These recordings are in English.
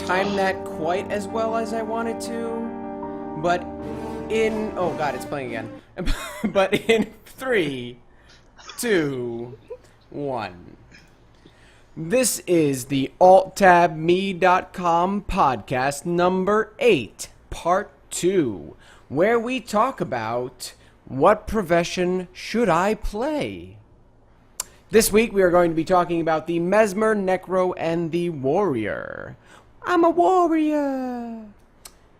time that quite as well as I wanted to, but oh god, it's playing again. But in 3, 2, 1. This is the AltTabMe.com podcast number 8, part 2, where we talk about what profession should I play? This week we are going to be talking about the Mesmer, Necro, and the Warrior. I'm a warrior!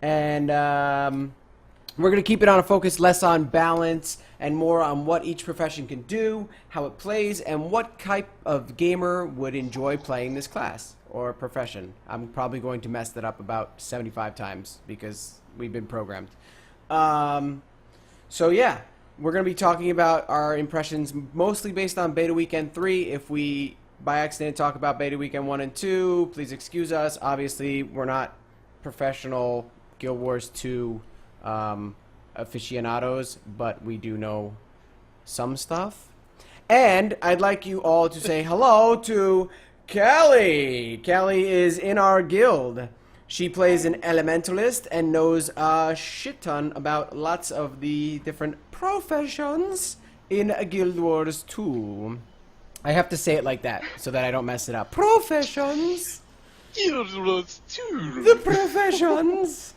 And we're going to keep it on a focus less on balance and more on what each profession can do, how it plays, and what type of gamer would enjoy playing this class or profession. I'm probably going to mess that up about 75 times because we've been programmed. So yeah, we're going to be talking about our impressions mostly based on Beta Weekend 3. If we, by accident, talk about Beta Weekend 1 and 2, please excuse us. Obviously, we're not professional Guild Wars 2 aficionados, but we do know some stuff. And I'd like you all to say hello to Kelly. Kelly is in our guild. She plays an elementalist and knows a shit ton about lots of the different professions in Guild Wars 2. I have to say it like that so that I don't mess it up. Professions. Guild Wars 2. The professions.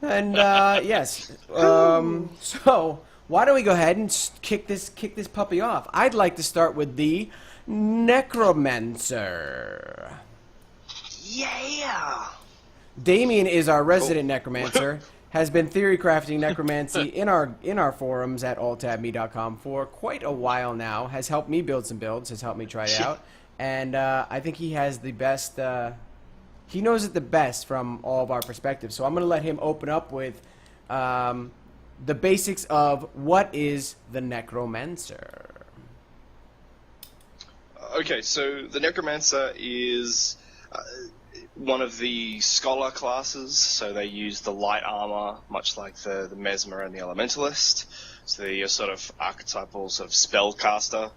And yes, so why don't we go ahead and kick this puppy off? I'd like to start with the Necromancer. Yeah. Damien is our resident Necromancer. Has been theory crafting necromancy in our forums at alttabme.com for quite a while now. Has helped me build some builds. Has helped me try it out, and I think he has the best. He knows it the best from all of our perspectives. So I'm going to let him open up with the basics of what is the Necromancer. Okay, so the Necromancer is one of the scholar classes. So they use the light armor, much like the Mesmer and the Elementalist. So they're your sort of archetypal sort of spellcaster,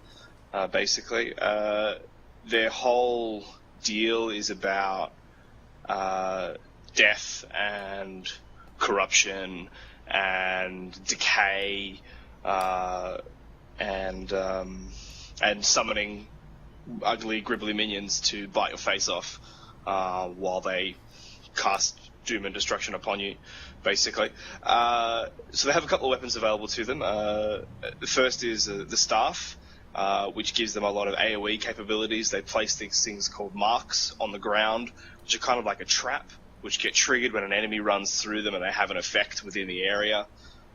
basically. Their whole deal is about death and corruption and decay and summoning ugly, gribbly minions to bite your face off while they cast doom and destruction upon you, basically. So they have a couple of weapons available to them. The first is the staff, which gives them a lot of AoE capabilities. They place these things called marks on the ground, which are kind of like a trap, which get triggered when an enemy runs through them, and they have an effect within the area.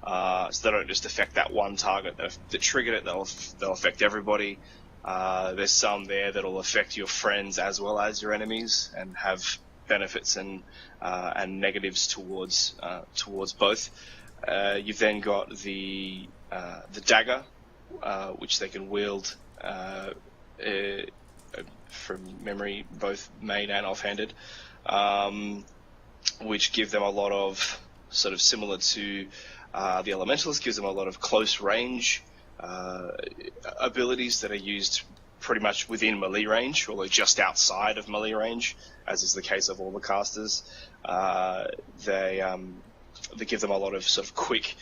So they don't just affect that one target that triggered it, they'll affect everybody. There's some there that'll affect your friends as well as your enemies, and have benefits and negatives towards both. You've then got the dagger, which they can wield from memory, both main and offhanded, which give them a lot of, sort of similar to the Elementalist, gives them a lot of close range abilities that are used pretty much within melee range, although just outside of melee range, as is the case of all the casters. They give them a lot of sort of quick,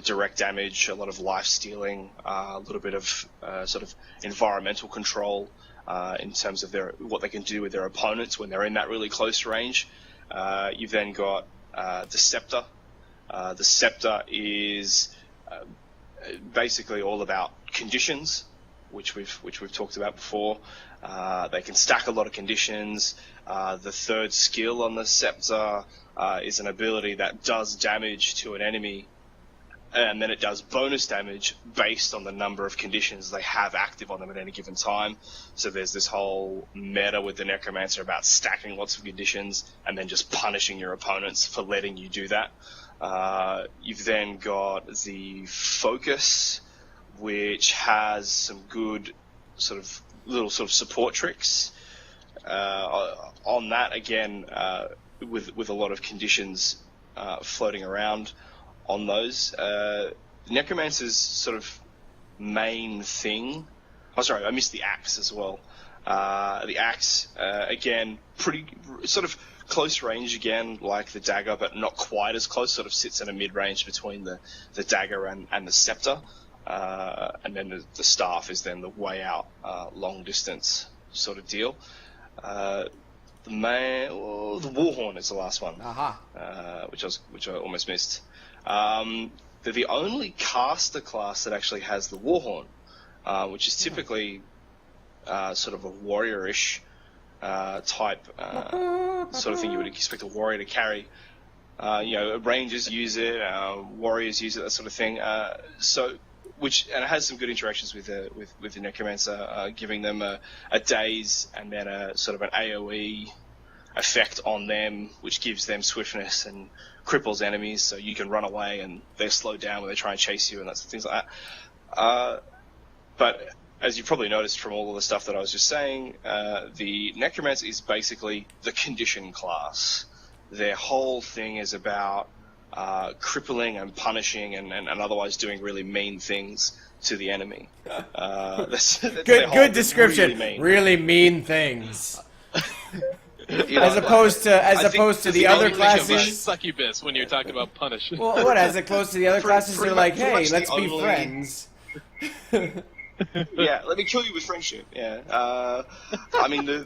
direct damage, a lot of life stealing, a little bit of sort of environmental control in terms of what they can do with their opponents when they're in that really close range. You've then got the Scepter. The Scepter is basically all about conditions, which we've talked about before. They can stack a lot of conditions. The third skill on the Scepter is an ability that does damage to an enemy, and then it does bonus damage based on the number of conditions they have active on them at any given time. So there's this whole meta with the Necromancer about stacking lots of conditions and then just punishing your opponents for letting you do that. You've then got the Focus, which has some good sort of little sort of support tricks on that, again, with a lot of conditions floating around on those. Necromancer's sort of main thing... Oh, sorry, I missed the Axe as well. The Axe, again, pretty sort of close range again, like the dagger, but not quite as close. Sort of sits in a mid-range between the dagger and the scepter. And then the staff is then the way out, long distance sort of deal. The Warhorn is the last one, which I almost missed. They're the only caster class that actually has the Warhorn, which is typically sort of a warrior-ish type sort of thing you would expect a warrior to carry. Rangers use it, warriors use it, that sort of thing. And it has some good interactions with the Necromancer, giving them a daze and then a sort of an AoE effect on them, which gives them swiftness and cripples enemies, so you can run away and they're slowed down when they try and chase you and that's things like that. But as you probably noticed from all of the stuff that I was just saying, the Necromancer is basically the condition class. Their whole thing is about crippling and punishing and otherwise doing really mean things to the enemy. That's good description. Really mean things. As opposed to the other classes. Succubus when you're talking about punish. Well, what? As opposed to the other classes, they're like, hey, let's be friends. Yeah, let me kill you with friendship. Yeah. I mean, I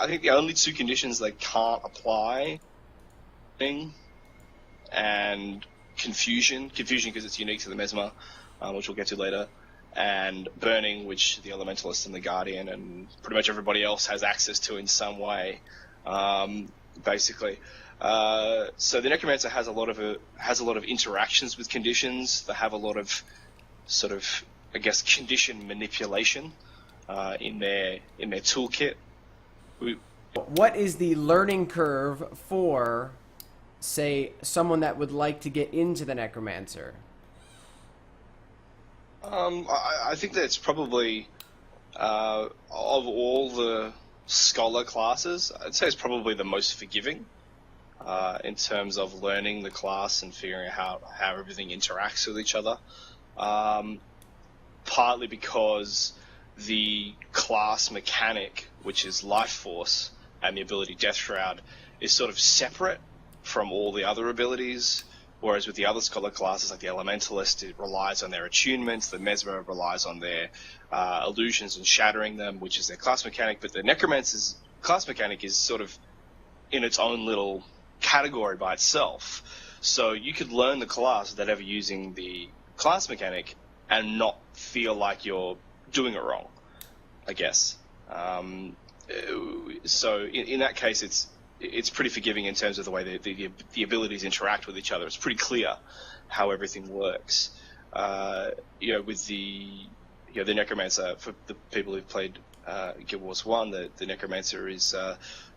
think the only two conditions they can't apply, and confusion because it's unique to the Mesmer, which we'll get to later, and burning, which the Elementalist and the Guardian and pretty much everybody else has access to in some way, basically. So the Necromancer has a lot of interactions with conditions. They have a lot of sort of, I guess, condition manipulation in their toolkit. What is the learning curve for, say, someone that would like to get into the Necromancer? I think that it's probably of all the scholar classes, I'd say it's probably the most forgiving in terms of learning the class and figuring out how everything interacts with each other. Partly because the class mechanic, which is life force, and the ability Death Shroud, is sort of separate from all the other abilities, whereas with the other scholar classes, like the Elementalist, it relies on their attunements, the Mesmer relies on their illusions and shattering them, which is their class mechanic, but the Necromancer's class mechanic is sort of in its own little category by itself. So you could learn the class without ever using the class mechanic and not feel like you're doing it wrong, I guess. So in that case, it's pretty forgiving in terms of the way the abilities interact with each other. It's pretty clear how everything works. With the Necromancer, for the people who've played Guild Wars 1, the Necromancer is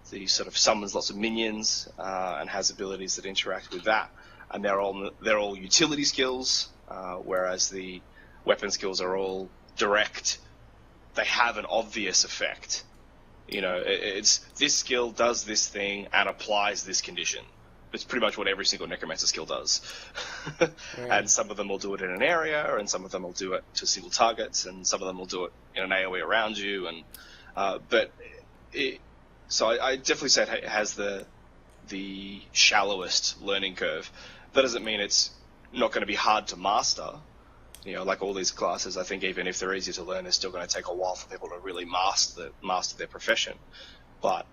the sort of summons lots of minions and has abilities that interact with that, and they're all utility skills, whereas the weapon skills are all direct. They have an obvious effect. It's this skill does this thing and applies this condition. It's pretty much what every single Necromancer skill does. And some of them will do it in an area, and some of them will do it to single targets, and some of them will do it in an AoE around you. So I definitely say it has the shallowest learning curve. That doesn't mean it's not going to be hard to master. Like all these classes, I think even if they're easier to learn, it's still going to take a while for people to really master their profession. But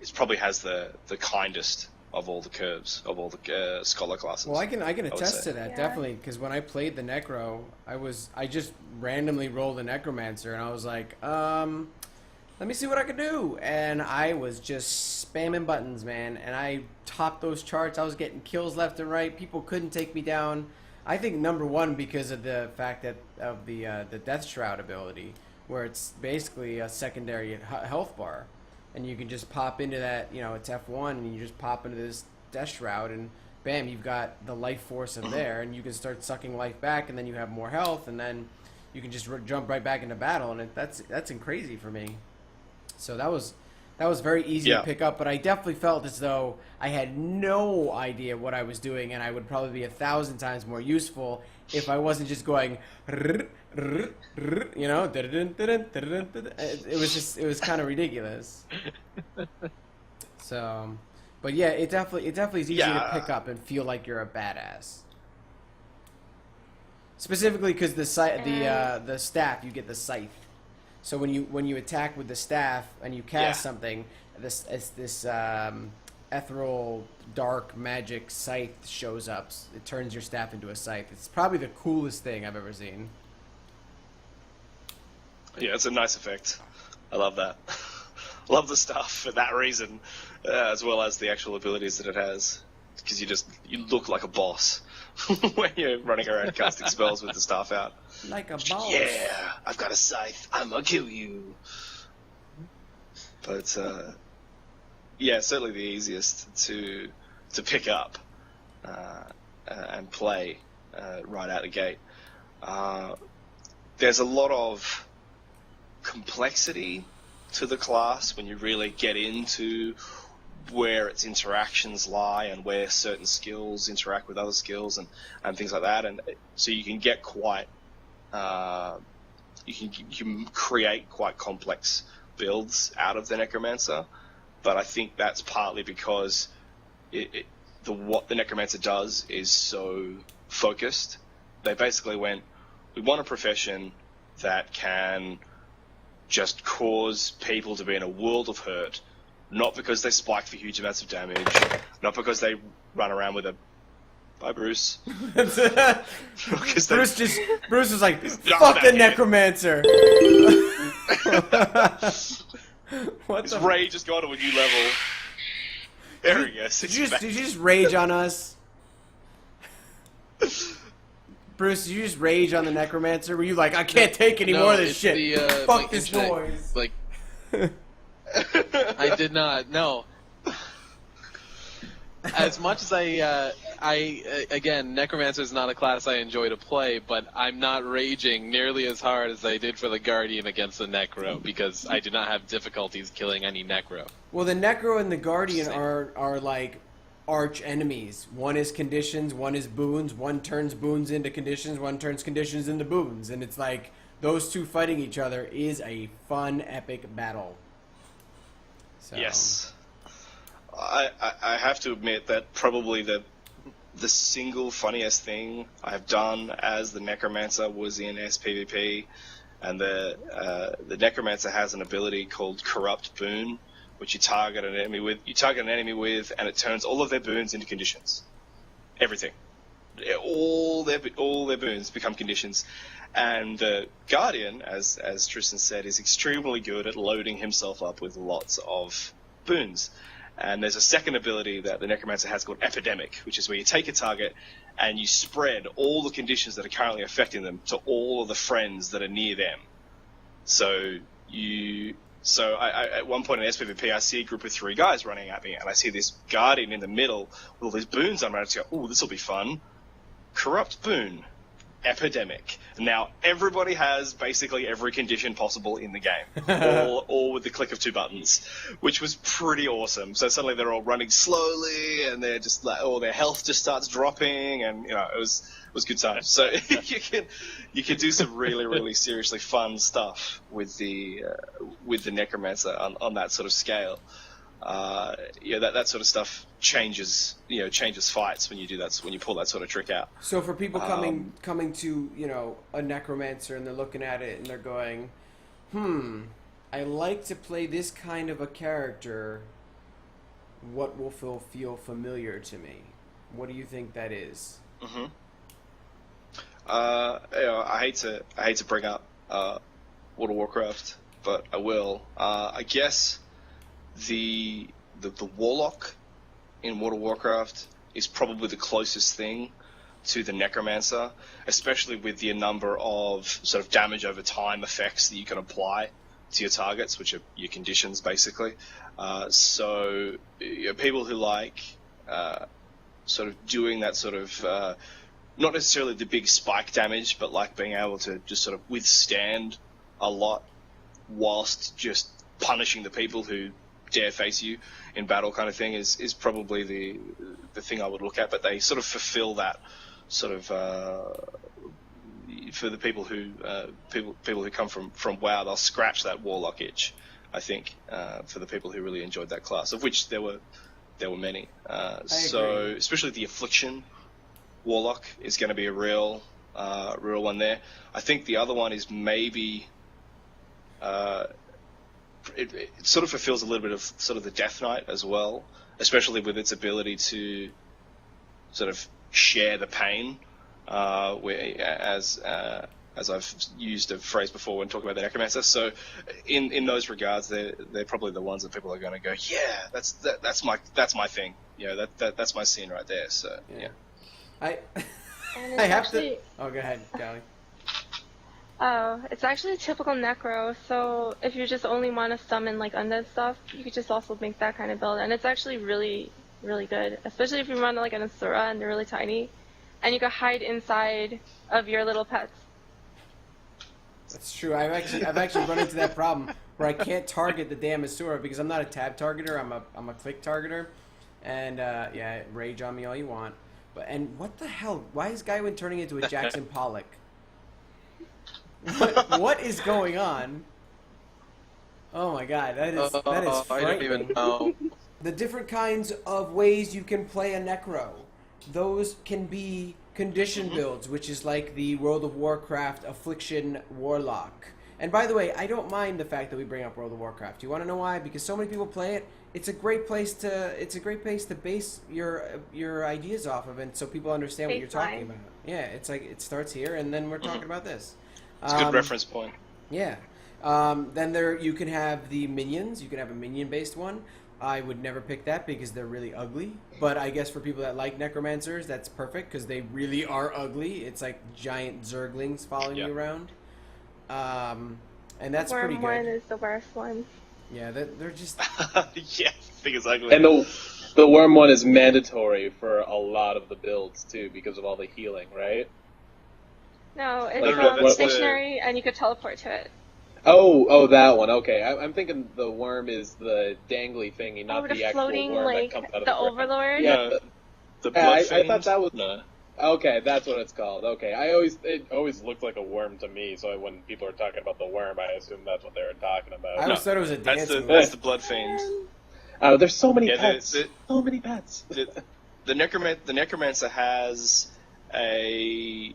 it probably has the kindest of all the curves, of all the scholar classes. Well, I can attest to that, definitely, because when I played the Necro, I just randomly rolled a Necromancer, and I was like, let me see what I can do. And I was just spamming buttons, man, and I topped those charts. I was getting kills left and right. People couldn't take me down. I think number one because of the fact that of the Death Shroud ability, where it's basically a secondary health bar, and you can just pop into that. It's F1, and you just pop into this Death Shroud, and bam, you've got the life force of there, and you can start sucking life back, and then you have more health, and then you can just jump right back into battle, and that's crazy for me. So that was very easy to pick up, but I definitely felt as though I had no idea what I was doing, and I would probably be 1,000 times more useful if I wasn't just going, it was kind of ridiculous. So, but yeah, it definitely is easy to Yeah. pick up and feel like you're a badass. Specifically because the staff, you get the scythe. So when you attack with the staff and you cast Yeah. something, this ethereal dark magic scythe shows up. It turns your staff into a scythe. It's probably the coolest thing I've ever seen. Yeah, it's a nice effect. I love that. Love the stuff for that reason, as well as the actual abilities that it has. Because you look like a boss when you're running around casting spells with the staff out. Like a boss. Yeah, I've got a scythe. I'm gonna kill you. But yeah, certainly the easiest to pick up and play right out the gate. There's a lot of complexity to the class when you really get into where its interactions lie and where certain skills interact with other skills and things like that, and so you can get quite you can create quite complex builds out of the Necromancer, but I think that's partly because what the Necromancer does is so focused. They basically went, we want a profession that can just cause people to be in a world of hurt, not because they spike for huge amounts of damage, not because they run around with a... Bye, Bruce. Bruce was like, No, fuck I'm the back here. Necromancer. What His the? rage has gone to a new level. There he goes. Did you just rage on us? Bruce, did you just rage on the Necromancer? Were you like, I can't take any more of this it's shit. The, Fuck like, this internet- noise. Like, I did not. No. As much as again, Necromancer is not a class I enjoy to play, but I'm not raging nearly as hard as I did for the Guardian against the Necro, because I do not have difficulties killing any Necro. Well, the Necro and the Guardian are like arch enemies. One is conditions, one is boons. One turns boons into conditions, one turns conditions into boons. And it's like those two fighting each other is a fun, epic battle. So. Yes. I have to admit that probably the single funniest thing I've done as the Necromancer was in SPVP, and the Necromancer has an ability called Corrupt Boon, which you target an enemy with, and it turns all of their boons into conditions. Everything, all their boons become conditions, and the Guardian, as Tristan said, is extremely good at loading himself up with lots of boons. And there's a second ability that the Necromancer has called Epidemic, which is where you take a target and you spread all the conditions that are currently affecting them to all of the friends that are near them. So I at one point in SPVP, I see a group of 3 guys running at me, and I see this Guardian in the middle with all these boons on. I just go, "Ooh, this will be fun." Corrupt Boon. Epidemic. Now everybody has basically every condition possible in the game, all with the click of 2 buttons, which was pretty awesome. So suddenly they're all running slowly, and they're just like, their health just starts dropping, and it was good times. So you can do some really really seriously fun stuff with the Necromancer on that sort of scale. That sort of stuff changes fights when you do that, when you pull that sort of trick out. So for people coming to a Necromancer and they're looking at it and they're going, I like to play this kind of a character. What will feel familiar to me? What do you think that is? Mm-hmm. I hate to bring up World of Warcraft, but I will. I guess the Warlock in World of Warcraft is probably the closest thing to the Necromancer, especially with the number of sort of damage over time effects that you can apply to your targets, which are your conditions basically. So people who like sort of doing that sort of not necessarily the big spike damage, but like being able to just sort of withstand a lot whilst just punishing the people who dare face you in battle kind of thing is probably the thing I would look at. But they sort of fulfill that sort of for the people who come from WoW, they'll scratch that Warlock itch I think, for the people who really enjoyed that class, of which there were many. So especially the Affliction Warlock is going to be a real one there. I think the other one is maybe it sort of fulfills a little bit of sort of the Death Knight as well, especially with its ability to sort of share the pain, as I've used a phrase before when talking about the Necromancer. So in those regards, they're probably the ones that people are going to go, yeah, that's my thing. You know, that's my scene right there. So yeah. I And I have to. Oh, go ahead, Callie. Oh, it's actually a typical Necro, so if you just only want to summon like undead stuff, you could just also make that kind of build, and it's actually really, really good, especially if you run like an Asura and they're really tiny, and you can hide inside of your little pets. That's true. I've actually run into that problem where I can't target the damn Asura because I'm not a tab targeter. I'm a click targeter, and yeah, rage on me all you want. And what the hell? Why is Guywind turning into a Jackson Pollock? What is going on? Oh my god, that is frightening. I don't even know. The different kinds of ways you can play a Necro. Those can be condition builds, which is like the World of Warcraft Affliction Warlock. And by the way, I don't mind the fact that we bring up World of Warcraft. You want to know why? Because so many people play it. It's a great place to base your ideas off of, and so people understand what you're talking about. Yeah, it's like it starts here, and then we're talking about this. It's a good reference point. Yeah. Then you can have the minions. You can have a minion-based one. I would never pick that because they're really ugly. But I guess for people that like Necromancers, that's perfect because they really are ugly. It's like giant zerglings following you around. And that's pretty good. Worm one is the worst one. Yeah, they're just... yeah, I think it's ugly. And the worm one is mandatory for a lot of the builds, too, because of all the healing, right? No, no, that's it's stationary and you could teleport to it. Oh, that one. Okay, I'm thinking the worm is the dangly thingy, not the actual floating, worm like, that comes out of the ground. Overlord? Yeah, the blood I thought that was... No. Okay, that's what it's called. Okay, it always looked like a worm to me, so when people are talking about the worm, I assume that's what they were talking about. I always thought it was a dance move. That's the blood fiend. Oh, there's so many pets. So many pets. The Necromancer has as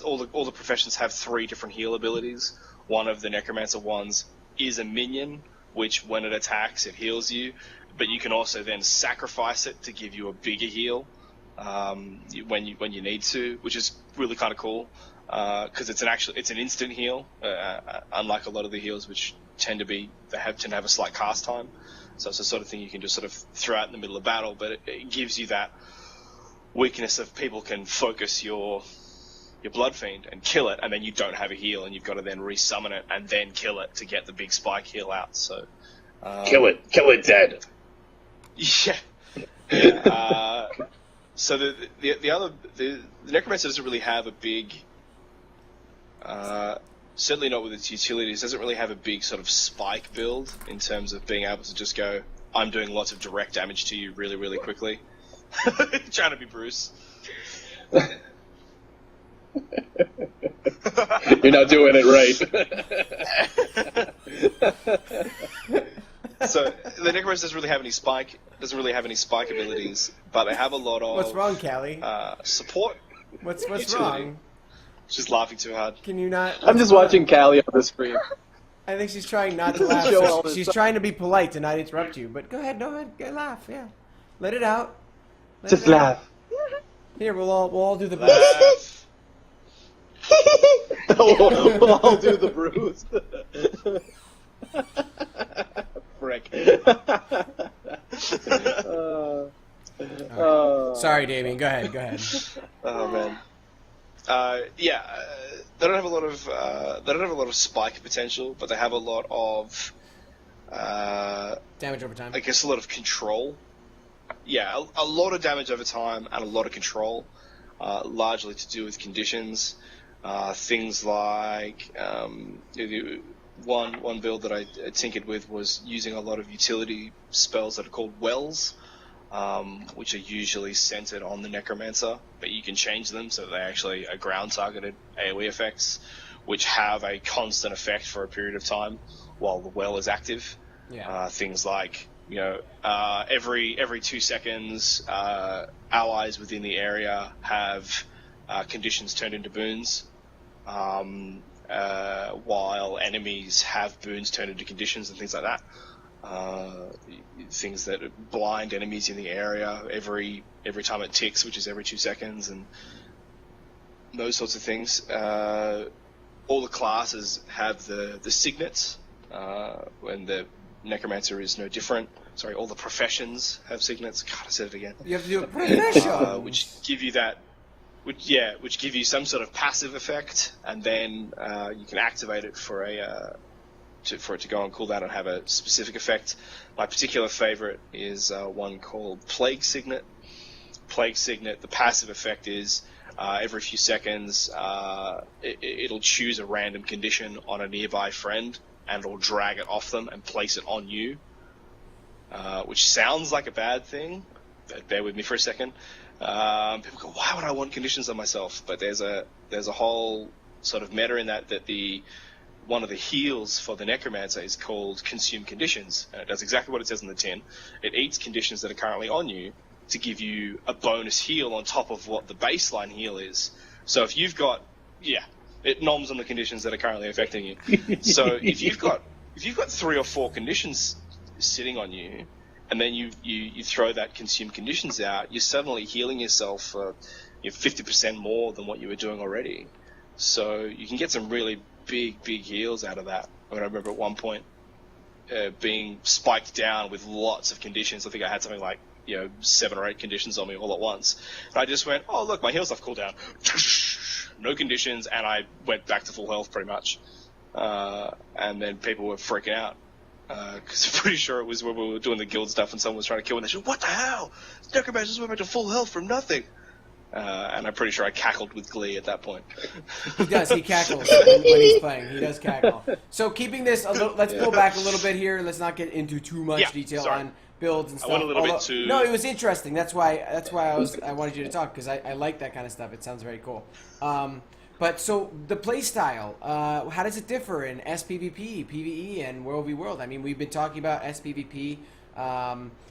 all the professions have 3 different heal abilities. One of the Necromancer ones is a minion, which when it attacks, it heals you. But you can also then sacrifice it to give you a bigger heal when you need to, which is really kind of cool because it's an instant heal, unlike a lot of the heals which tend to have a slight cast time. So it's the sort of thing you can just sort of throw out in the middle of battle, but it gives you that weakness of people can focus your blood fiend and kill it, and then you don't have a heal, and you've got to then resummon it and then kill it to get the big spike heal out. So kill it dead. Yeah. So the Necromancer doesn't really have a big, certainly not with its utilities, doesn't really have a big sort of spike build in terms of being able to just go, I'm doing lots of direct damage to you really, really quickly. Trying to be Bruce. You're not doing it right. So the Necromancer doesn't really have any spike abilities, but they have a lot of... What's wrong, Callie? Support. What's utility. wrong? She's laughing too hard. Can you not... I'm just watching Callie on the screen. I think she's trying not to laugh. Show all this She's stuff. trying to be polite to not interrupt you, but go ahead, laugh, yeah. Let it out. Let Just it out. laugh. Here, we'll all do the best. We'll all do the bruise. Frick. Sorry, Damien. Go ahead. Oh man. They don't have a lot of spike potential, but they have a lot of Damage over time. I guess a lot of control. Yeah, a lot of damage over time and a lot of control, largely to do with conditions. Things like one build that I tinkered with was using a lot of utility spells that are called wells, which are usually centered on the Necromancer, but you can change them so they actually are ground targeted AoE effects, which have a constant effect for a period of time while the well is active. Yeah. Things like, every 2 seconds, allies within the area have conditions turned into boons, while enemies have boons turned into conditions and things like that. Things that blind enemies in the area every time it ticks, which is every 2 seconds, and those sorts of things. All the classes have the signets, and the Necromancer is no different. Sorry, all the professions have signets. God, I said it again. You have to do a profession. Which give you that, which give you some sort of passive effect, and then you can activate it for for it to go on cooldown and have a specific effect. My particular favorite is one called Plague Signet. Plague Signet, the passive effect is every few seconds it'll choose a random condition on a nearby friend and it'll drag it off them and place it on you, which sounds like a bad thing, but bear with me for a second. People go, why would I want conditions on myself? But there's a whole sort of meta in that one of the heals for the Necromancer is called Consume Conditions, and it does exactly what it says in the tin. It eats conditions that are currently on you to give you a bonus heal on top of what the baseline heal is. So if you've got, it noms on the conditions that are currently affecting you. So if you've got 3 or 4 conditions sitting on you, and then you throw that Consume Conditions out, you're suddenly healing yourself for 50% more than what you were doing already. So you can get some really big heals out of that. I remember at one point being spiked down with lots of conditions. I think I had something like 7 or 8 conditions on me all at once. And I just went, oh look, my heal's off cooldown. No conditions, and I went back to full health pretty much. And then people were freaking out. Because I'm pretty sure it was when we were doing the guild stuff and someone was trying to kill me. They said, what the hell? Necromancer just went back to full health from nothing. And I'm pretty sure I cackled with glee at that point. He does. He cackles when he's playing. He does cackle. So keeping this a little, let's pull back a little bit here. Let's not get into too much detail on builds and stuff. I went a little bit too... No, it was interesting. That's why I wanted you to talk, because I like that kind of stuff. It sounds very cool. But so the play style, how does it differ in SPVP, PvE, and World v World? I mean, we've been talking about SPVP.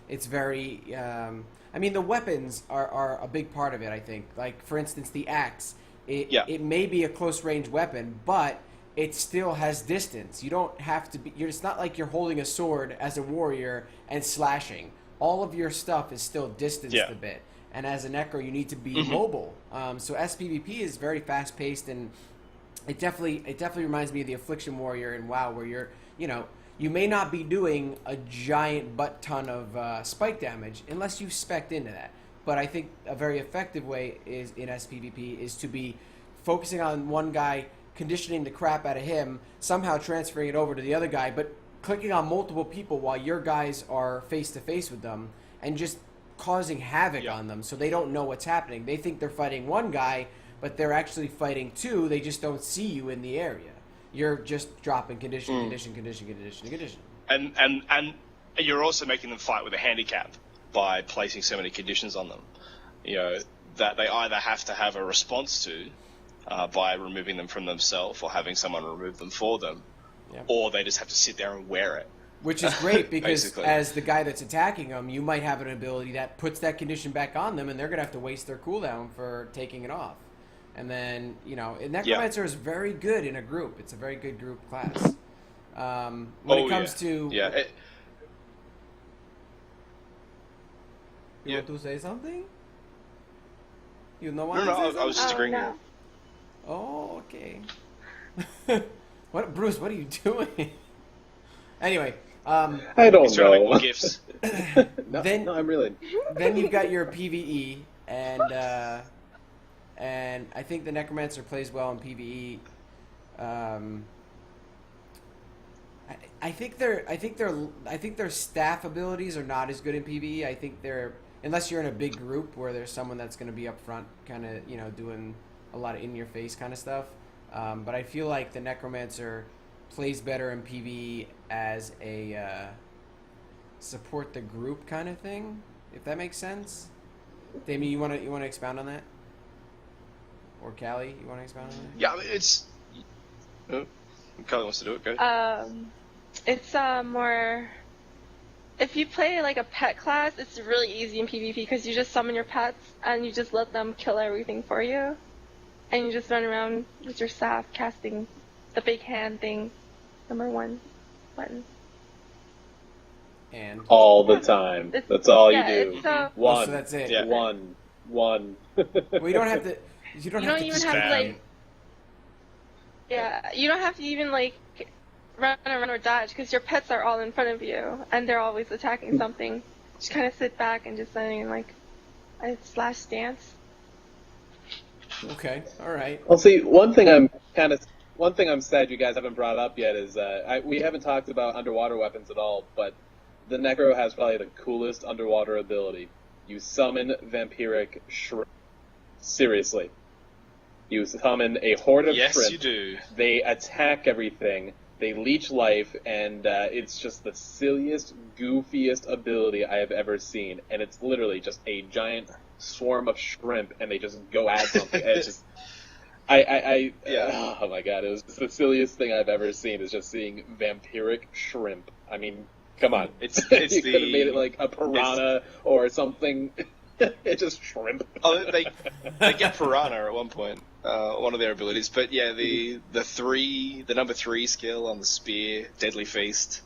It's very... the weapons are a big part of it, I think. Like, for instance, the axe. It may be a close-range weapon, but it still has distance. You don't have to be... It's not like you're holding a sword as a warrior and slashing. All of your stuff is still distanced a bit. And as a Necro, you need to be mobile. So SPVP is very fast-paced, and it definitely reminds me of the Affliction Warrior in WoW, where you're, you may not be doing a giant butt ton of spike damage unless you spec'd into that. But I think a very effective way is in SPVP is to be focusing on one guy, conditioning the crap out of him, somehow transferring it over to the other guy, but clicking on multiple people while your guys are face-to-face with them, and just causing havoc on them so they don't know what's happening. They think they're fighting one guy, but they're actually fighting 2. They just don't see you in the area. You're just dropping condition. And you're also making them fight with a handicap by placing so many conditions on them. That they either have to have a response to by removing them from themselves or having someone remove them for them, or they just have to sit there and wear it. Which is great because as the guy that's attacking them, you might have an ability that puts that condition back on them, and they're going to have to waste their cooldown for taking it off. And then, Necromancer is very good in a group. It's a very good group class. When it comes to... You want to say something? You know what? No, I was just agreeing. No. Oh, okay. Bruce, what are you doing? Anyway, I don't know. Gifts. No, I'm really. Then you've got your PvE, and I think the Necromancer plays well in PvE. I think their staff abilities are not as good in PvE. I think unless you're in a big group where there's someone that's going to be up front, kind of doing a lot of in-your-face kind of stuff. But I feel like the Necromancer plays better in PvE as a support the group kind of thing, if that makes sense. Damien, you want to expound on that? Or Callie, you want to expound on that? Yeah, it's Oh, Carly wants to do it. Go. It's more. If you play like a pet class, it's really easy in PvP because you just summon your pets and you just let them kill everything for you, and you just run around with your staff casting the big hand thing, #1 button. And All the time. That's all you do. It's, One. so that's it. Yeah. One. Well, you don't have to. You don't you have don't to even keep have to spam. like. Yeah, you don't have to even like run around or dodge because your pets are all in front of you and they're always attacking something. Just kind of sit back and just like a slash dance. Okay, all right. Well, see, one thing I'm sad you guys haven't brought up yet is we haven't talked about underwater weapons at all, but the Necro has probably the coolest underwater ability. You summon vampiric shrimp. Seriously. You summon a horde of Yes, shrimp. you do. They attack everything. They leech life, and it's just the silliest, goofiest ability I have ever seen. And it's literally just a giant swarm of shrimp, and they just go at something. And it's just, Yeah. oh my god, it was the silliest thing I've ever seen. Is just seeing vampiric shrimp. I mean, come on, It's you could have made it like a piranha or something. It's just shrimp. Oh, they get piranha at one point. One of their abilities, but yeah, the number 3 skill on the spear, Deadly Feast,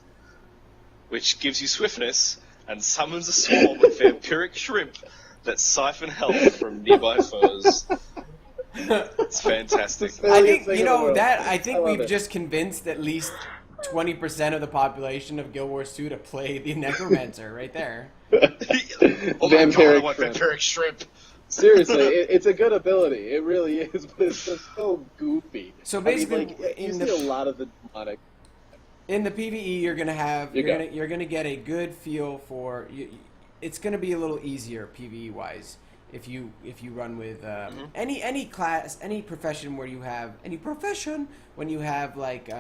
which gives you swiftness and summons a swarm of vampiric shrimp that siphon health from nearby foes. It's fantastic. I think thing in the world. I think I love we've it. just convinced at least 20% of the population of Guild Wars 2 to play the Necromancer right there. Oh my god, I want vampiric shrimp. Seriously, it's a good ability. It really is, but it's just so goofy. So I mean, basically, like, you in see the a lot of the demonic. in the PvE, you're gonna get a good feel for. It's gonna be a little easier PvE wise if you run with any class, any profession where you have when you have like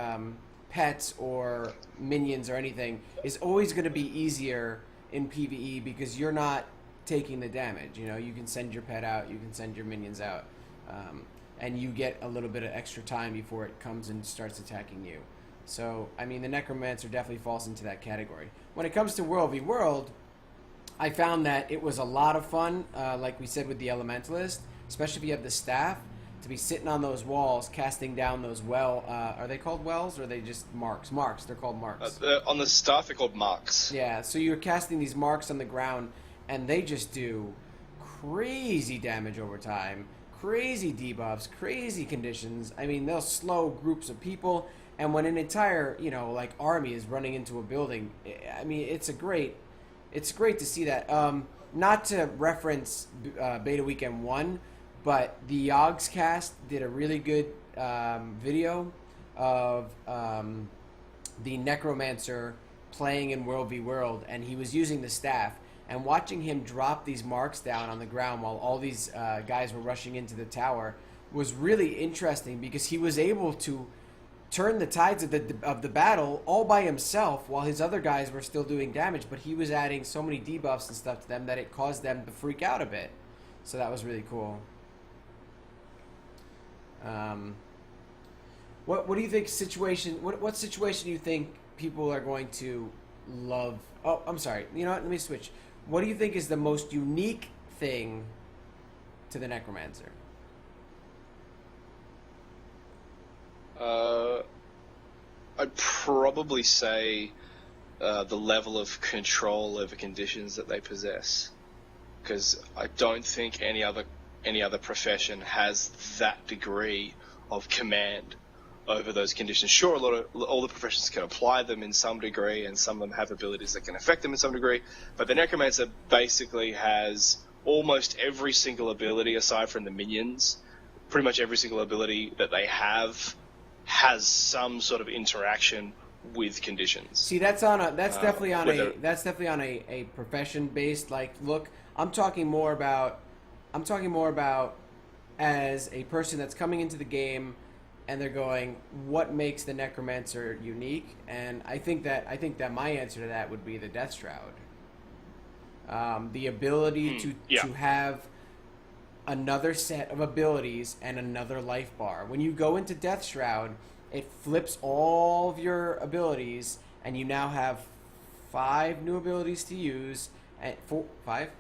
pets or minions or anything is always gonna be easier in PvE because you're not taking the damage. You know, you can send your pet out, you can send your minions out, and you get a little bit of extra time before it comes and starts attacking you. So, I mean, the Necromancer definitely falls into that category. When it comes to World v. World, I found that it was a lot of fun, like we said with the Elementalist, especially if you have the staff, to be sitting on those walls, casting down those are they called wells or are they just marks? Marks, they're called marks. On the staff, they're called marks. Yeah, so you're casting these marks on the ground, and they just do crazy damage over time, crazy debuffs, crazy conditions. I mean, they'll slow groups of people, and when an entire, like army is running into a building, I mean, it's great to see that. Not to reference Beta Weekend 1, but the Yogs cast did a really good video of the Necromancer playing in World v. World, and he was using the staff. And watching him drop these marks down on the ground while all these guys were rushing into the tower was really interesting because he was able to turn the tides of the battle all by himself while his other guys were still doing damage, but he was adding so many debuffs and stuff to them that it caused them to freak out a bit. So that was really cool. What do you think what situation do you think people are going to love? Oh, I'm sorry. You know what? Let me switch. What do you think is the most unique thing to the Necromancer? I'd probably say the level of control over conditions that they possess, because I don't think any other profession has that degree of command over those conditions. Sure, all the professions can apply them in some degree, and some of them have abilities that can affect them in some degree, but the Necromancer basically has almost every single ability aside from the minions. Pretty much every single ability that they have has some sort of interaction with conditions. See, that's definitely on a profession based look. I'm talking more about as a person that's coming into the game and they're going, what makes the Necromancer unique? And I think that my answer to that would be the Death Shroud. The ability to have another set of abilities and another life bar. When you go into Death Shroud, it flips all of your abilities, and you now have 5 new abilities to use. And 5,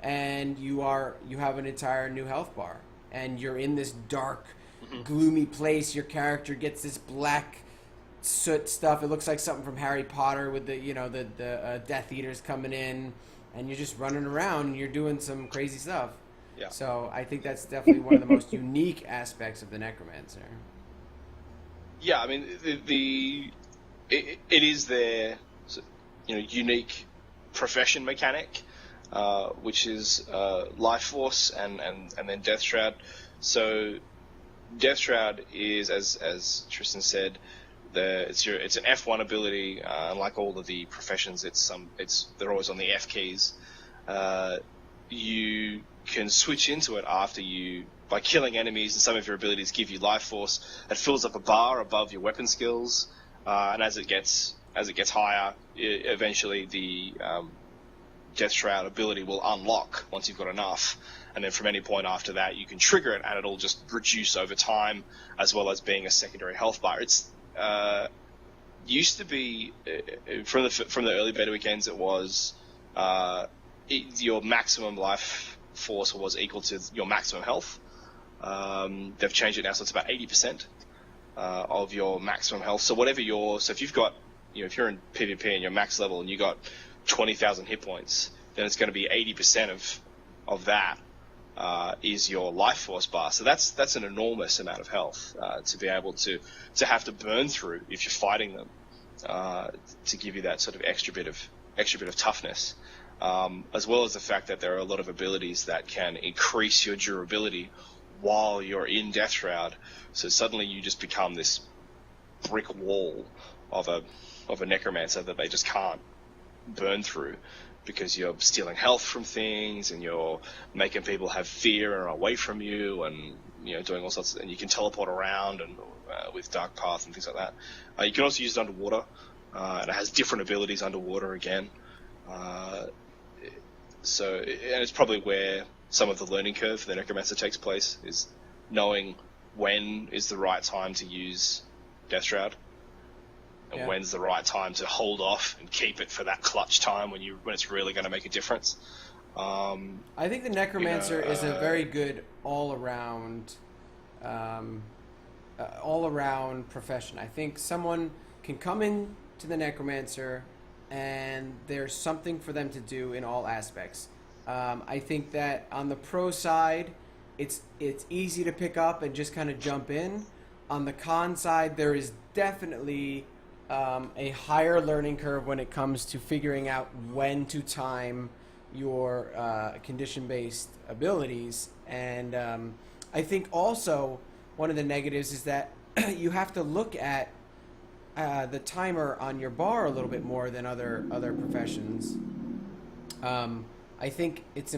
and you have an entire new health bar, and you're in this dark, gloomy place. Your character gets this black soot stuff. It looks like something from Harry Potter with the Death Eaters coming in, and you're just running around and you're doing some crazy stuff. Yeah. So I think that's definitely one of the most unique aspects of the Necromancer. Yeah, I mean, it is their unique profession mechanic, which is Life Force and then Death Shroud. So Death Shroud is, as Tristan said, it's an F1 ability. Unlike all of the professions, they're always on the F keys. You can switch into it by killing enemies, and some of your abilities give you Life Force. It fills up a bar above your weapon skills, and as it gets higher, eventually the Death Shroud ability will unlock once you've got enough, and then from any point after that you can trigger it, and it'll just reduce over time, as well as being a secondary health bar. It's used to be from the early beta weekends. It was your maximum life force was equal to your maximum health. They've changed it now, so it's about 80% of your maximum health. So if you've got, if you're in PvP and you're max level and you got 20,000 hit points, then it's going to be 80% of that is your life force bar. So that's an enormous amount of health to be able to have to burn through if you're fighting them, to give you that sort of extra bit of toughness, as well as the fact that there are a lot of abilities that can increase your durability while you're in Death Shroud. So suddenly you just become this brick wall of a Necromancer that they just can't burn through, because you're stealing health from things and you're making people have fear and are away from you, and doing all sorts and you can teleport around and with Dark Path and things like that. You can also use it underwater, and it has different abilities underwater again. So it's probably where some of the learning curve for the Necromancer takes place, is knowing when is the right time to use Death Shroud, and when's the right time to hold off and keep it for that clutch time when it's really going to make a difference. I think the Necromancer is a very good all-around profession. I think someone can come in to the Necromancer and there's something for them to do in all aspects. I think that on the pro side, it's easy to pick up and just kind of jump in. On the con side, there is definitely a higher learning curve when it comes to figuring out when to time your condition-based abilities. And I think also one of the negatives is that you have to look at the timer on your bar a little bit more than other professions. I think it's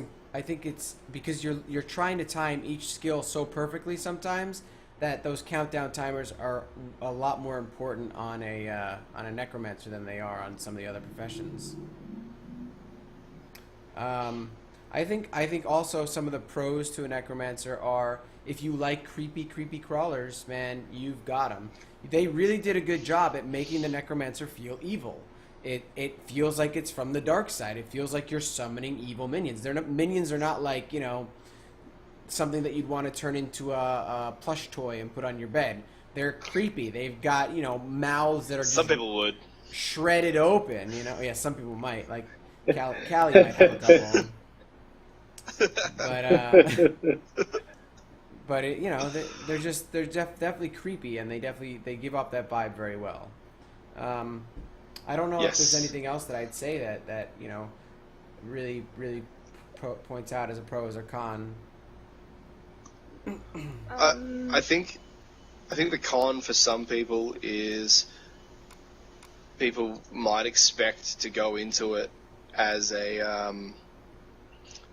because you're trying to time each skill so perfectly sometimes that those countdown timers are a lot more important on a Necromancer than they are on some of the other professions. I think also some of the pros to a Necromancer are, if you like creepy crawlers, man, you've got them. They really did a good job at making the Necromancer feel evil. It feels like it's from the dark side. It feels like you're summoning evil minions. Minions are not like, something that you'd want to turn into a plush toy and put on your bed. They're creepy. They've got, mouths that are just Some people would shredded open, Yeah, some people might. Like Callie might have a couple. But they're definitely creepy, and they give off that vibe very well. I don't know if there's anything else that I'd say that really points out as a pro or con. I think the con for some people is people might expect to go into it as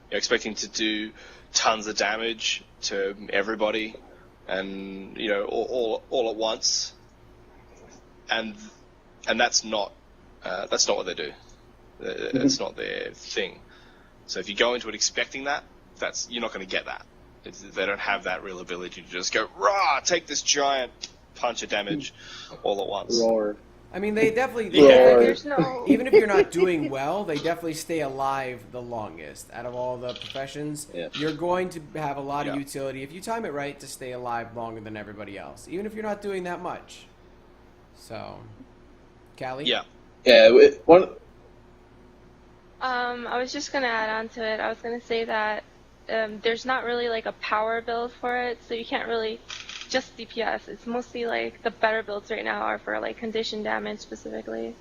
expecting to do tons of damage to everybody, and all at once, and that's not what they do. That's not their thing. So if you go into it expecting that, you're not going to get that. They don't have that real ability to just go, rah, take this giant punch of damage all at once. Roar. I mean, they definitely, Yeah. There's no. even if you're not doing well, they definitely stay alive the longest out of all the professions. Yeah. You're going to have a lot of Yeah. utility if you time it right to stay alive longer than everybody else, even if you're not doing that much. So, Callie? Yeah. Yeah, one. I was just gonna add on to it. I was gonna say that there's not really like a power build for it, so you can't really just DPS. It's mostly like the better builds right now are for like condition damage specifically.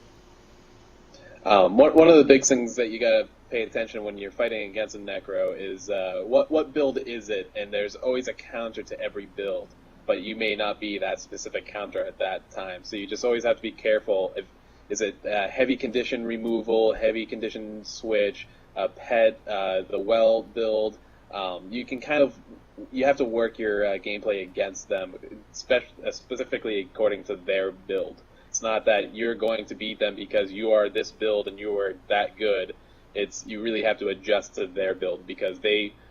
One of the big things that you gotta pay attention when you're fighting against a Necro is what build is it, and there's always a counter to every build, but you may not be that specific counter at that time. So you just always have to be careful. Is it heavy condition removal, heavy condition switch, pet, the well build? You can you have to work your gameplay against them, specifically according to their build. It's not that you're going to beat them because you are this build and you are that good. You really have to adjust to their build, because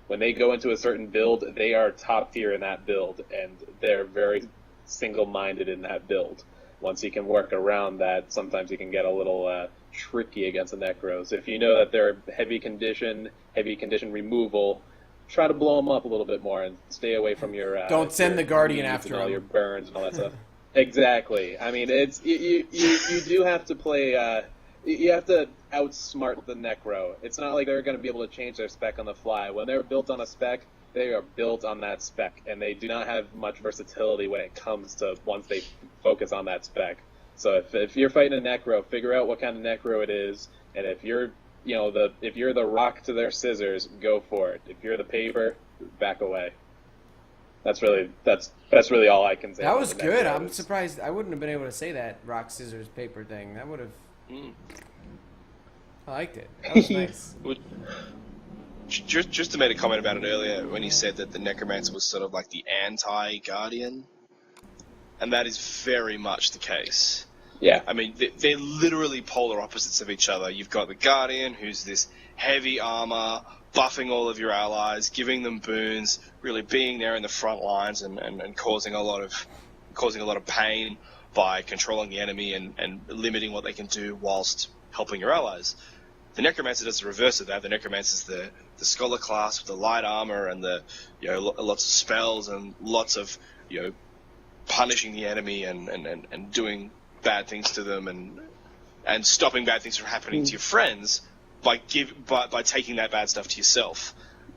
when they go into a certain build, they are top tier in that build, and they're very single-minded in that build. Once you can work around that, sometimes you can get a little tricky against the Necros. If you know that they're heavy condition removal, try to blow them up a little bit more and stay away from your. Don't send the Guardian needs after and all him. your burns and all that stuff. Exactly. I mean, it's you do have to play. You have to outsmart the Necro. It's not like they're going to be able to change their spec on the fly. When they're built on a spec, they are built on that spec, and they do not have much versatility when it comes to once they focus on that spec. So if you're fighting a Necro, figure out what kind of Necro it is, and if you're the rock to their scissors, go for it. If you're the paper, back away. That's really all I can say. That about was the good. Necros. I'm surprised I wouldn't have been able to say that rock, scissors, paper thing. That would have... I liked it. That was nice. Just made a comment about it earlier when he said that the Necromancer was sort of like the anti-Guardian, and that is very much the case. Yeah. I mean, they're literally polar opposites of each other. You've got the Guardian, who's this heavy armor, buffing all of your allies, giving them boons, really being there in the front lines and causing a lot of pain by controlling the enemy and limiting what they can do whilst helping your allies. The Necromancer does the reverse of that. The Necromancer's the scholar class with the light armor and the lots of spells and lots of punishing the enemy and doing bad things to them and stopping bad things from happening to your friends by taking that bad stuff to yourself,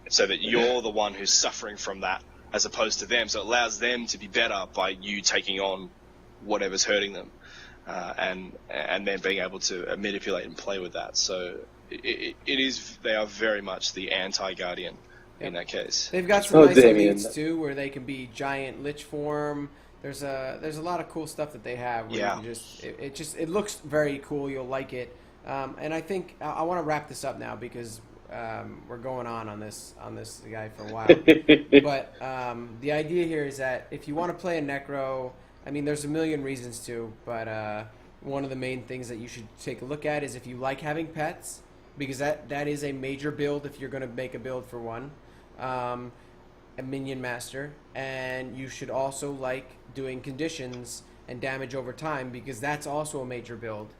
so that you're the one who's suffering from that as opposed to them. So it allows them to be better by you taking on whatever's hurting them, and then being able to manipulate and play with that. So they are very much the anti-Guardian in that case. They've got some nice Damien. elites too, where they can be giant lich form. There's a lot of cool stuff that they have. Where Yeah. you it looks very cool. You'll like it. And I think I want to wrap this up now because we're going on this guy for a while. But the idea here is that if you want to play a Necro, I mean, there's a million reasons to, but one of the main things that you should take a look at is if you like having pets, because that is a major build if you're going to make a build for one. A minion master, and you should also like doing conditions and damage over time, because that's also a major build.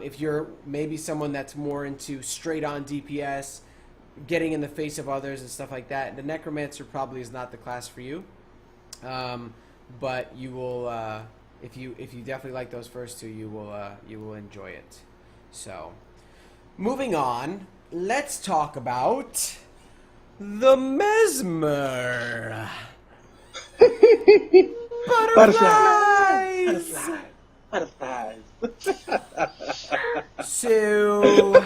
If you're maybe someone that's more into straight on DPS, getting in the face of others and stuff like that, the Necromancer probably is not the class for you. But you will, if you definitely like those first two, you will enjoy it. So, moving on, let's talk about the Mesmer. Butterflies. Butterflies. So,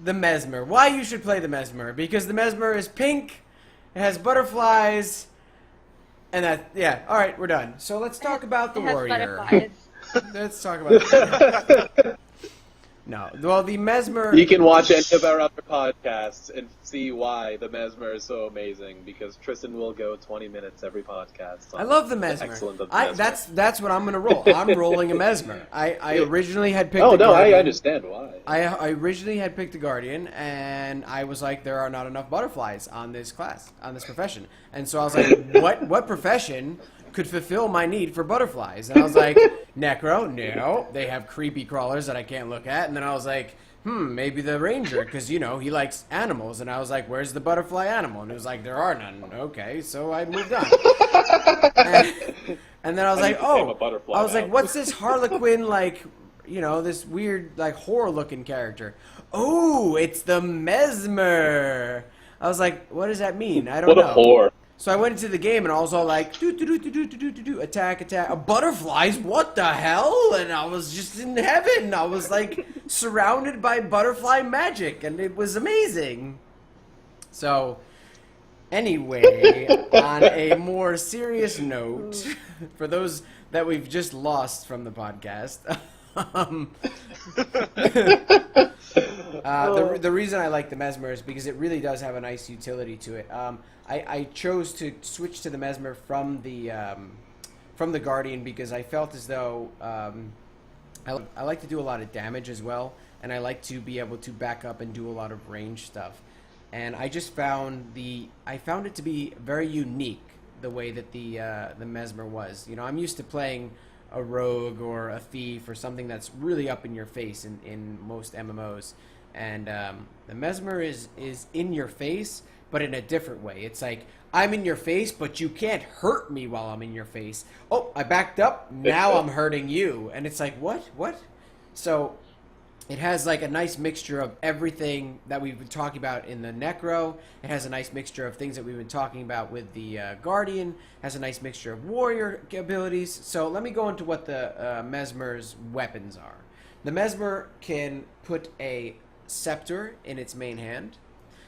the Mesmer. Why you should play the Mesmer? Because the Mesmer is pink, it has butterflies, and all right, we're done. So let's talk about the It has warrior. butterflies. Let's talk about No, well, the Mesmer... You can watch any of our other podcasts and see why the Mesmer is so amazing, because Tristan will go 20 minutes every podcast. I love the Mesmer. Excellent of the Mesmer. That's what I'm going to roll. I'm rolling a Mesmer. I originally had picked Oh, a no, I Guardian. understand why. I originally had picked a Guardian, and I was like, there are not enough butterflies on this class, on this profession. And so I was like, what profession could fulfill my need for butterflies. And I was like, Necro, no, they have creepy crawlers that I can't look at. And then I was like, maybe the ranger, because, you know, he likes animals. And I was like, where's the butterfly animal? And it was like, there are none. Okay, so I moved on. and then I was like, what's this Harlequin, like, you know, this weird, like, horror-looking character? Oh, it's the Mesmer. I was like, what does that mean? I don't know. What a whore. So I went into the game and I was all like, attack, butterflies, what the hell? And I was just in heaven. I was like surrounded by butterfly magic and it was amazing. So anyway, on a more serious note, for those that we've just lost from the podcast, the reason I like the Mesmer is because it really does have a nice utility to it. I chose to switch to the Mesmer from the Guardian because I felt as though I like to do a lot of damage as well, and I like to be able to back up and do a lot of range stuff. And I just found it to be very unique the way that the Mesmer was. You know, I'm used to playing a rogue or a thief or something that's really up in your face in most MMOs, and the Mesmer is in your face, but in a different way. It's like, I'm in your face, but you can't hurt me while I'm in your face. Oh, I backed up, now I'm hurting you. And it's like, what? So it has like a nice mixture of everything that we've been talking about in the Necro. It has a nice mixture of things that we've been talking about with the Guardian. It has a nice mixture of warrior abilities. So let me go into what the Mesmer's weapons are. The Mesmer can put a scepter in its main hand.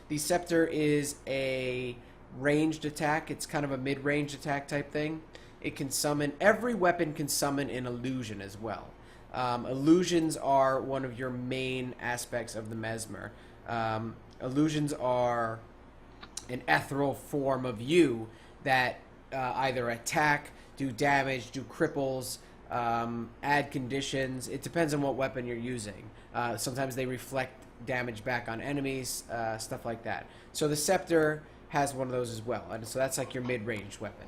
The scepter is a ranged attack. It's kind of a mid-range attack type thing. It can summon, every weapon can summon an illusion as well. Illusions are one of your main aspects of the Mesmer. Illusions are an ethereal form of you that either attack, do damage, do cripples, add conditions. It depends on what weapon you're using. Sometimes they reflect damage back on enemies, stuff like that. So the scepter has one of those as well, and so that's like your mid-range weapon.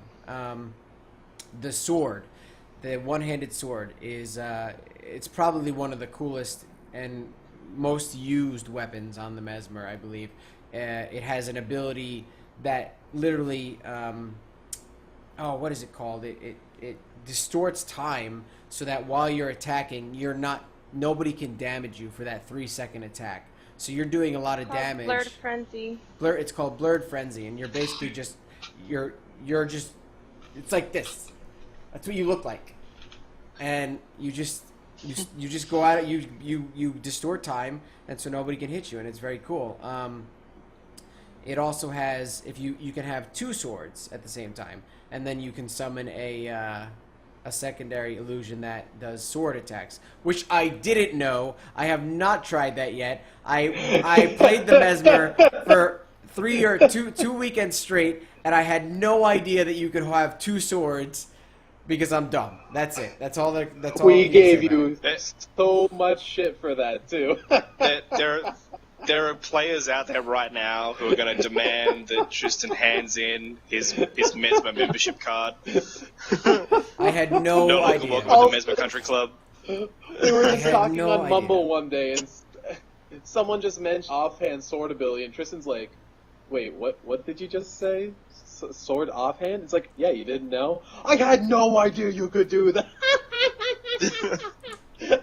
The sword, the one-handed sword, is it's probably one of the coolest and most used weapons on the Mesmer, I believe. It has an ability that literally, what is it called? It distorts time so that while you're attacking, nobody can damage you for that 3-second attack. So you're doing a lot of damage. Blurred Frenzy. It's called Blurred Frenzy, and you're basically just you're just it's like this. That's what you look like, and you just go at it. You distort time, and so nobody can hit you, and it's very cool. It also has, if you can have 2 swords at the same time, and then you can summon a secondary illusion that does sword attacks, which I didn't know. I have not tried that yet. I played the Mesmer for 2 weekends straight, and I had no idea that you could have 2 swords because I'm dumb. That's it. That's all. We gave you so much shit for that too. There are players out there right now who are going to demand that Tristan hands in his Mesmer membership card. I had no idea. Welcome to the Mesmer Country Club. We were just talking on Mumble one day, and someone just mentioned offhand sword ability, and Tristan's like, "Wait, what did you just say? Sword offhand?" It's like, "Yeah, you didn't know? I had no idea you could do that."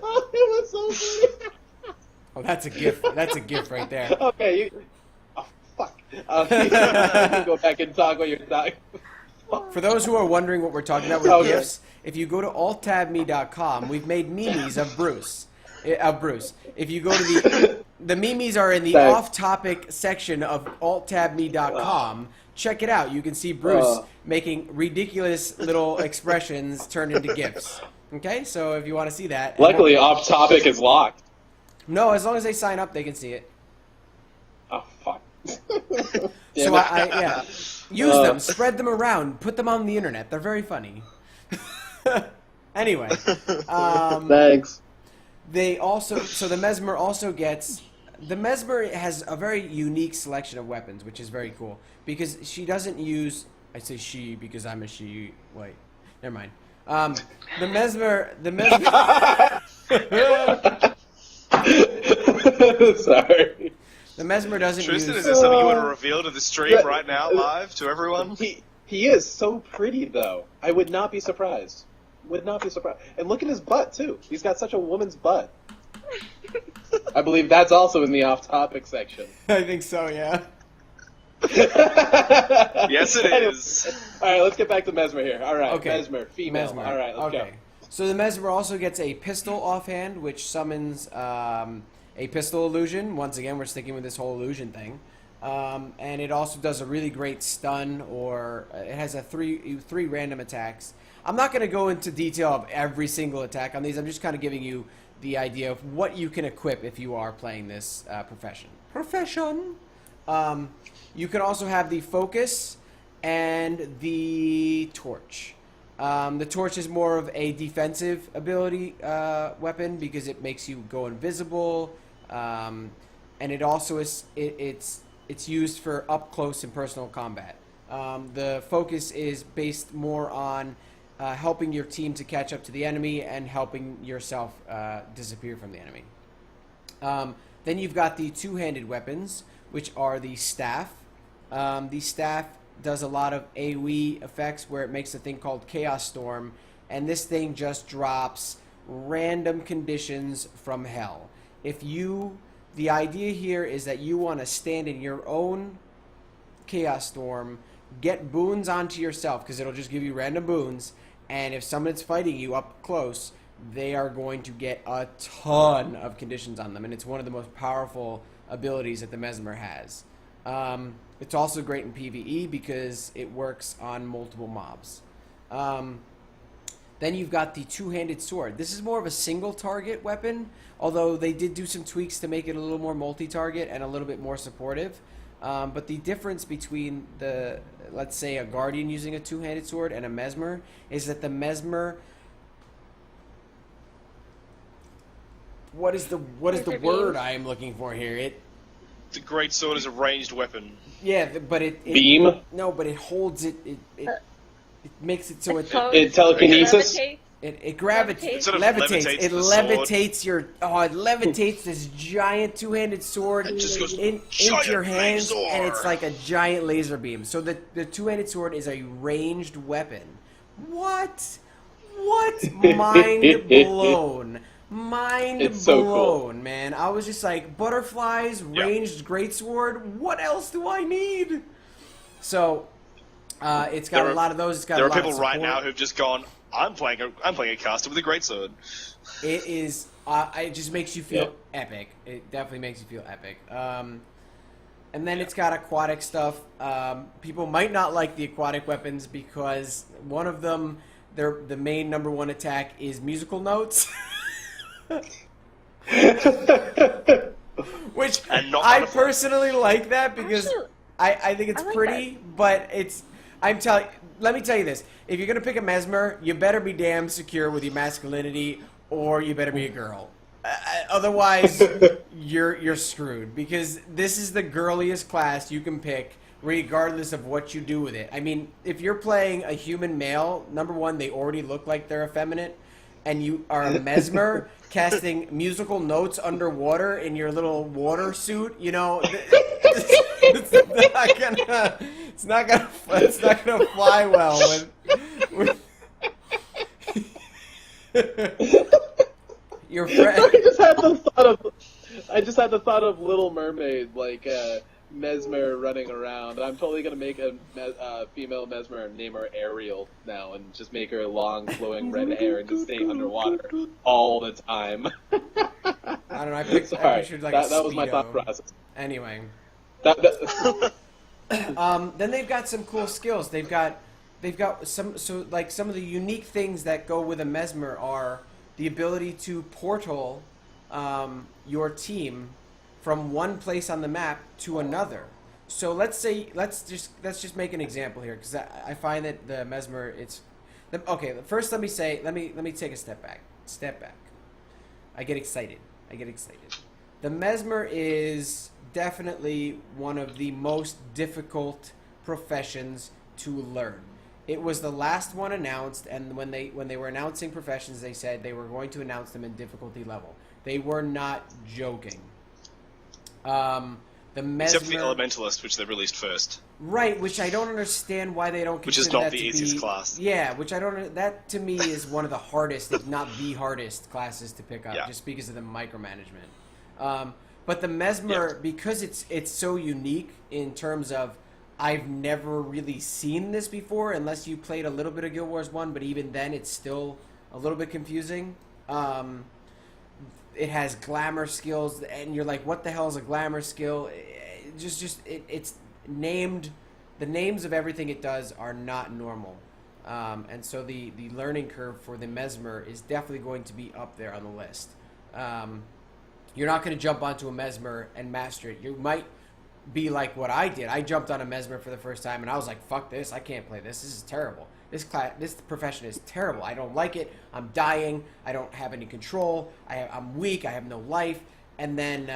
Oh, it was so funny. Oh, that's a gift. That's a gift right there. Okay, oh, fuck. You can go back and talk what you're talking. For those who are wondering what we're talking about with gifts, if you go to alttabme.com, we've made memes of Bruce. If you go to the memes are in the off-topic section of alttabme.com. Check it out. You can see Bruce making ridiculous little expressions turned into gifs. Okay, so if you want to see that. Luckily, off-topic is locked. No, as long as they sign up, they can see it. Oh, fuck. So use them, spread them around, put them on the internet. They're very funny. Anyway, thanks. The Mesmer also gets. The Mesmer has a very unique selection of weapons, which is very cool because she doesn't use. I say she because I'm a she. Wait. Never mind. The Mesmer. Sorry. The Mesmer doesn't Tristan, use. is there something you want to reveal to the stream right now, live, to everyone? He is so pretty, though. I would not be surprised. Would not be surprised. And look at his butt, too. He's got such a woman's butt. I believe that's also in the off-topic section. I think so. Yeah. Yes, it is. All right, let's get back to Mesmer here. All right, Okay. Mesmer, female. Mesmer. All right, let's go. So the Mesmer also gets a pistol offhand, which summons a pistol illusion. Once again, we're sticking with this whole illusion thing. And it also does a really great stun, or it has a three random attacks. I'm not going to go into detail of every single attack on these. I'm just kind of giving you the idea of what you can equip if you are playing this profession. You can also have the focus and the torch. The torch is more of a defensive ability weapon because it makes you go invisible, and it also is it's used for up close and personal combat. The focus is based more on helping your team to catch up to the enemy and helping yourself disappear from the enemy. Then you've got the two-handed weapons, which are the staff. The staff does a lot of AoE effects where it makes a thing called Chaos Storm, and this thing just drops random conditions from hell. The idea here is that you want to stand in your own Chaos Storm, get boons onto yourself, because it'll just give you random boons, and if someone's fighting you up close, they are going to get a ton of conditions on them, and it's one of the most powerful abilities that the Mesmer has. It's also great in PvE because it works on multiple mobs. Then you've got the two-handed sword. This is more of a single-target weapon, although they did do some tweaks to make it a little more multi-target and a little bit more supportive. But the difference between let's say, a Guardian using a two-handed sword and a Mesmer is that the Mesmer... What is the word I am looking for here? The great sword is a ranged weapon. Yeah, but it Beam? No, but it holds it. It makes it so it telekinesis? it gravitates. It sort of levitates. levitates It the levitates it levitates this giant two-handed sword It just goes, into "Giant your hands, laser!" and it's like a giant laser beam. So the two-handed sword is a ranged weapon. What? Mind blown. It's so blown, cool. man. I was just like, butterflies, ranged greatsword, what else do I need? So, it's got a lot of those. It's got there a are lot people of right now who've just gone, I'm playing a caster with a greatsword. It is, it just makes you feel epic. It definitely makes you feel epic. And then it's got aquatic stuff. People might not like the aquatic weapons because one of them, the main number one attack is musical notes. Which I personally like that because actually, I think it's pretty, but it's let me tell you this. If you're going to pick a Mesmer, you better be damn secure with your masculinity or you better be a girl. Otherwise, you're screwed because this is the girliest class you can pick regardless of what you do with it. I mean, if you're playing a human male, number one, they already look like they're effeminate, and you are a Mesmer casting musical notes underwater in your little water suit, you know, it's not gonna fly well with your friend. I just had the thought of Little Mermaid, like Mesmer running around. I'm totally gonna make a female Mesmer and name her Ariel now, and just make her long, flowing red hair and just stay underwater all the time. I don't know. I pictured like that was my thought process. Anyway, That then they've got some cool skills. They've got some of the unique things that go with a Mesmer are the ability to portal your team from one place on the map to another. So let's just make an example here because I find that the Mesmer okay. First, let me take a step back. I get excited. The Mesmer is definitely one of the most difficult professions to learn. It was the last one announced, and when they were announcing professions, they said they were going to announce them in difficulty level. They were not joking. The Mesmer, Except for the Elementalist, which they released first. right? Which I don't understand why they don't. Which is consider not that the to easiest be, class. Yeah, which I don't. That to me is one of the hardest, if not the hardest, classes to pick up, Yeah. just because of the micromanagement. But the Mesmer, because it's so unique in terms of, I've never really seen this before, unless you played a little bit of Guild Wars 1, but even then it's still a little bit confusing. It has glamour skills, and you're like, what the hell is a glamour skill? It's named, the names of everything it does are not normal. And so the learning curve for the Mesmer is definitely going to be up there on the list. You're not going to jump onto a Mesmer and master it. You might be like what I did. I jumped on a Mesmer for the first time, and I was like, fuck this, I can't play this. This is terrible. This profession is terrible. I don't like it. I'm dying. I don't have any control. I'm weak. I have no life. And then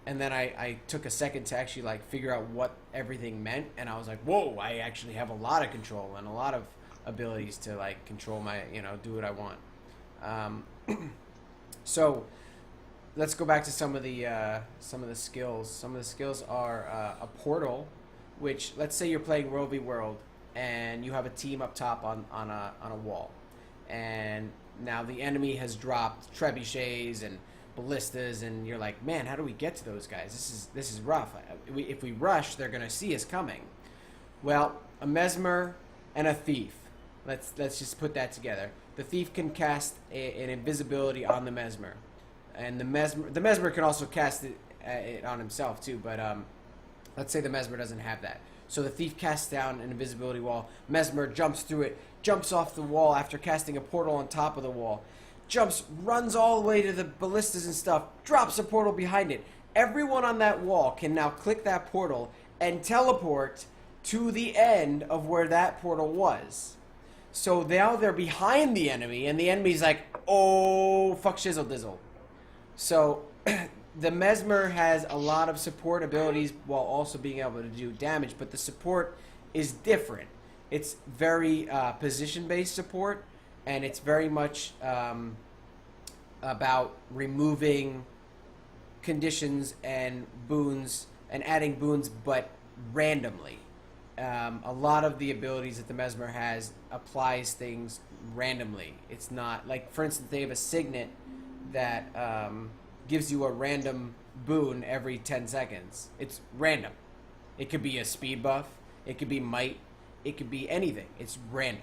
I took a second to actually like figure out what everything meant, and I was like, whoa, I actually have a lot of control and a lot of abilities to like control my, do what I want. So let's go back to some of the skills. Some of the skills are a portal, which, let's say you're playing World v World and you have a team up top on a wall, and now the enemy has dropped trebuchets and ballistas, and you're like, man, how do we get to those guys? This is rough. If we rush, they're gonna see us coming. Well, a Mesmer and a Thief. Let's just put that together. The Thief can cast an invisibility on the Mesmer, and the Mesmer can also cast it on himself too. But let's say the Mesmer doesn't have that. So the Thief casts down an invisibility wall. Mesmer jumps through it, jumps off the wall after casting a portal on top of the wall. Runs all the way to the ballistas and stuff, drops a portal behind it. Everyone on that wall can now click that portal and teleport to the end of where that portal was. So now they're behind the enemy, and the enemy's like, oh, fuck shizzle dizzle. So the Mesmer has a lot of support abilities while also being able to do damage, but the support is different. It's very position-based support, and it's very much about removing conditions and boons and adding boons, but randomly. A lot of the abilities that the Mesmer has applies things randomly. It's not like, for instance, they have a signet that gives you a random boon every 10 seconds. It's random. It could be a speed buff. It could be might. It could be anything. It's random.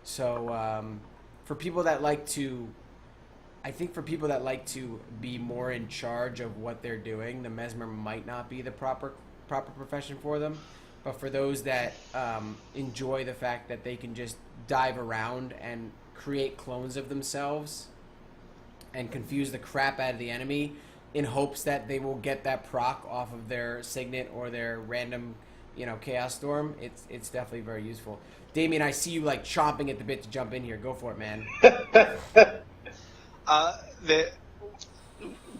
So for people that like to, I think for people that like to be more in charge of what they're doing, the Mesmer might not be the proper profession for them. But for those that enjoy the fact that they can just dive around and create clones of themselves and confuse the crap out of the enemy in hopes that they will get that proc off of their signet or their random, chaos storm, it's definitely very useful. Damien, I see you like chomping at the bit to jump in here. Go for it, man.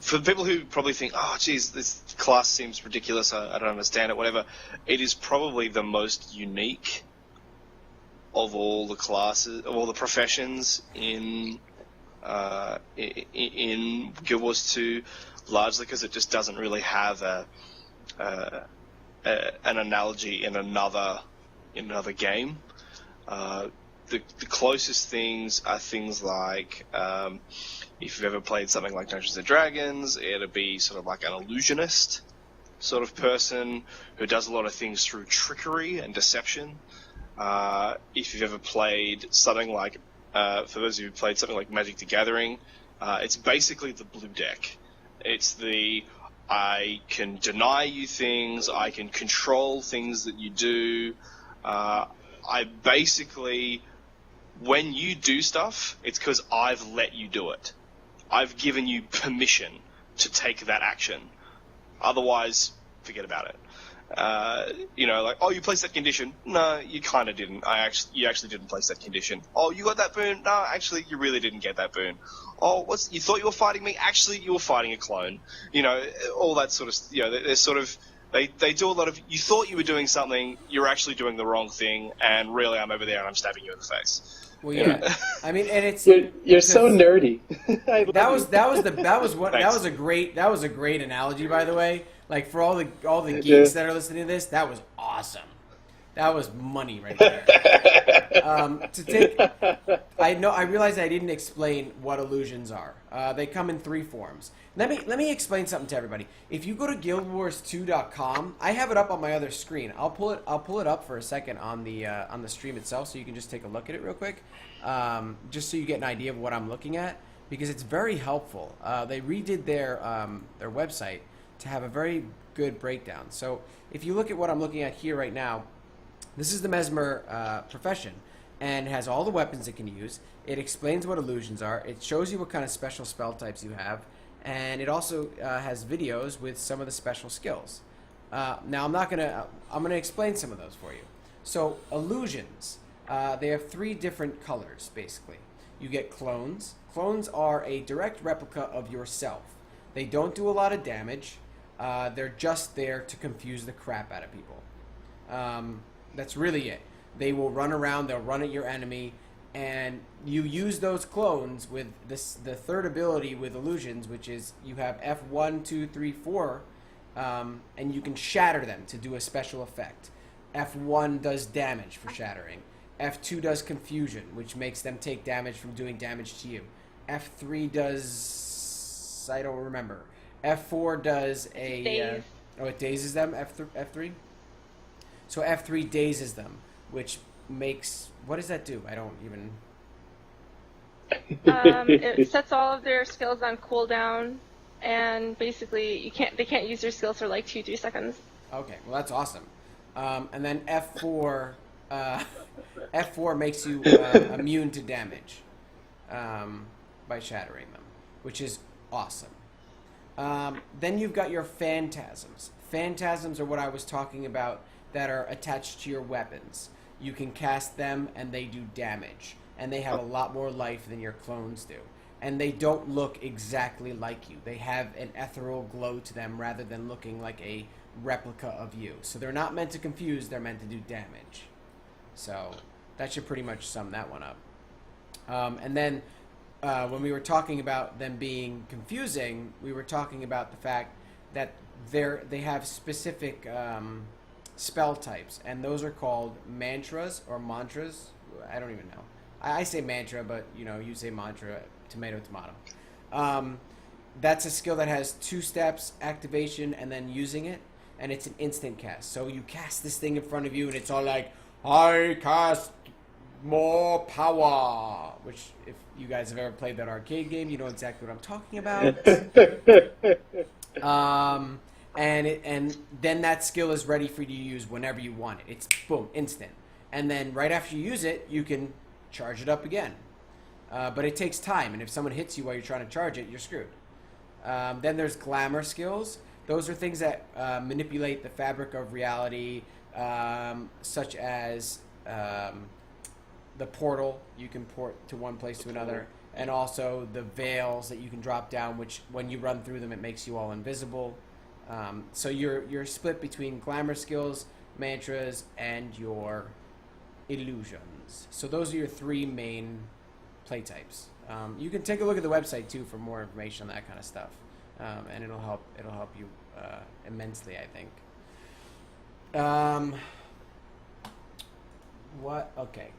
For people who probably think, oh, geez, this class seems ridiculous, I don't understand it, whatever, it is probably the most unique of all the classes, of all the professions in Guild Wars 2, largely because it just doesn't really have an analogy in another game. The closest things are things like, if you've ever played something like Dungeons and Dragons, it'd be sort of like an illusionist sort of person who does a lot of things through trickery and deception. If you've ever played something like, for those of you who played something like Magic the Gathering, it's basically the blue deck. It's I can deny you things, I can control things that you do. I basically, when you do stuff, it's because I've let you do it. I've given you permission to take that action. Otherwise, forget about it. Like, oh, you placed that condition. No, you kind of didn't. You actually didn't place that condition. Oh, you got that boon. No, actually, you really didn't get that boon. Oh, you thought you were fighting me? Actually, you were fighting a clone. All that sort of. There's sort of They do a lot of. You thought you were doing something, you're actually doing the wrong thing, and really, I'm over there and I'm stabbing you in the face. Well, You yeah. know? I mean, and it's You're so nerdy. I love that you. was Thanks. a great analogy, by the way. Like for all the Yeah. geeks that are listening to this, that was awesome. That was money right there. I realized I didn't explain what illusions are. They come in three forms. Let me explain something to everybody. If you go to guildwars2.com, I have it up on my other screen. I'll pull it up for a second on the stream itself, so you can just take a look at it real quick, just so you get an idea of what I'm looking at, because it's very helpful. They redid their website to have a very good breakdown. So if you look at what I'm looking at here right now, this is the Mesmer profession, and it has all the weapons it can use. It explains what illusions are. It shows you what kind of special spell types you have, and it also has videos with some of the special skills. Now I'm gonna explain some of those for you. So illusions, they have three different colors basically. You get clones. Clones are a direct replica of yourself. They don't do a lot of damage. They're just there to confuse the crap out of people. That's really it. They will run around, they'll run at your enemy, and you use those clones with the third ability with illusions, which is you have F1, 2, 3, 4, and you can shatter them to do a special effect. F1 does damage for shattering. F2 does confusion, which makes them take damage from doing damage to you. F3 does... I don't remember. F4 does a... Daze. it dazes them, F3? So F3 dazes them, which makes... What does that do? I don't even... It sets all of their skills on cooldown, and basically they can't use their skills for like 2-3 seconds. Okay, well that's awesome. And then F4... F4 makes you immune to damage by shattering them, which is awesome. Then you've got your phantasms. Phantasms are what I was talking about that are attached to your weapons. You can cast them and they do damage. And they have a lot more life than your clones do. And they don't look exactly like you. They have an ethereal glow to them rather than looking like a replica of you. So they're not meant to confuse, they're meant to do damage. So that should pretty much sum that one up. And then when we were talking about them being confusing, we were talking about the fact that they have specific spell types, and those are called mantras or mantras. I don't even know. I say mantra, but you say mantra. Tomato, tomato. That's a skill that has 2 steps: activation and then using it, and it's an instant cast. So you cast this thing in front of you, and it's all like, "I cast more power," which, if you guys have ever played that arcade game, you know exactly what I'm talking about. And then that skill is ready for you to use whenever you want it. It's boom, instant. And then right after you use it, you can charge it up again. But it takes time, and if someone hits you while you're trying to charge it, you're screwed. Then there's glamour skills. Those are things that manipulate the fabric of reality, such as the portal. You can port to one place to another, and also the veils that you can drop down, which when you run through them, it makes you all invisible. So you're split between glamour skills, mantras, and your illusions. So those are your 3 main play types. You can take a look at the website too for more information on that kind of stuff, and it'll help you immensely, I think. Okay.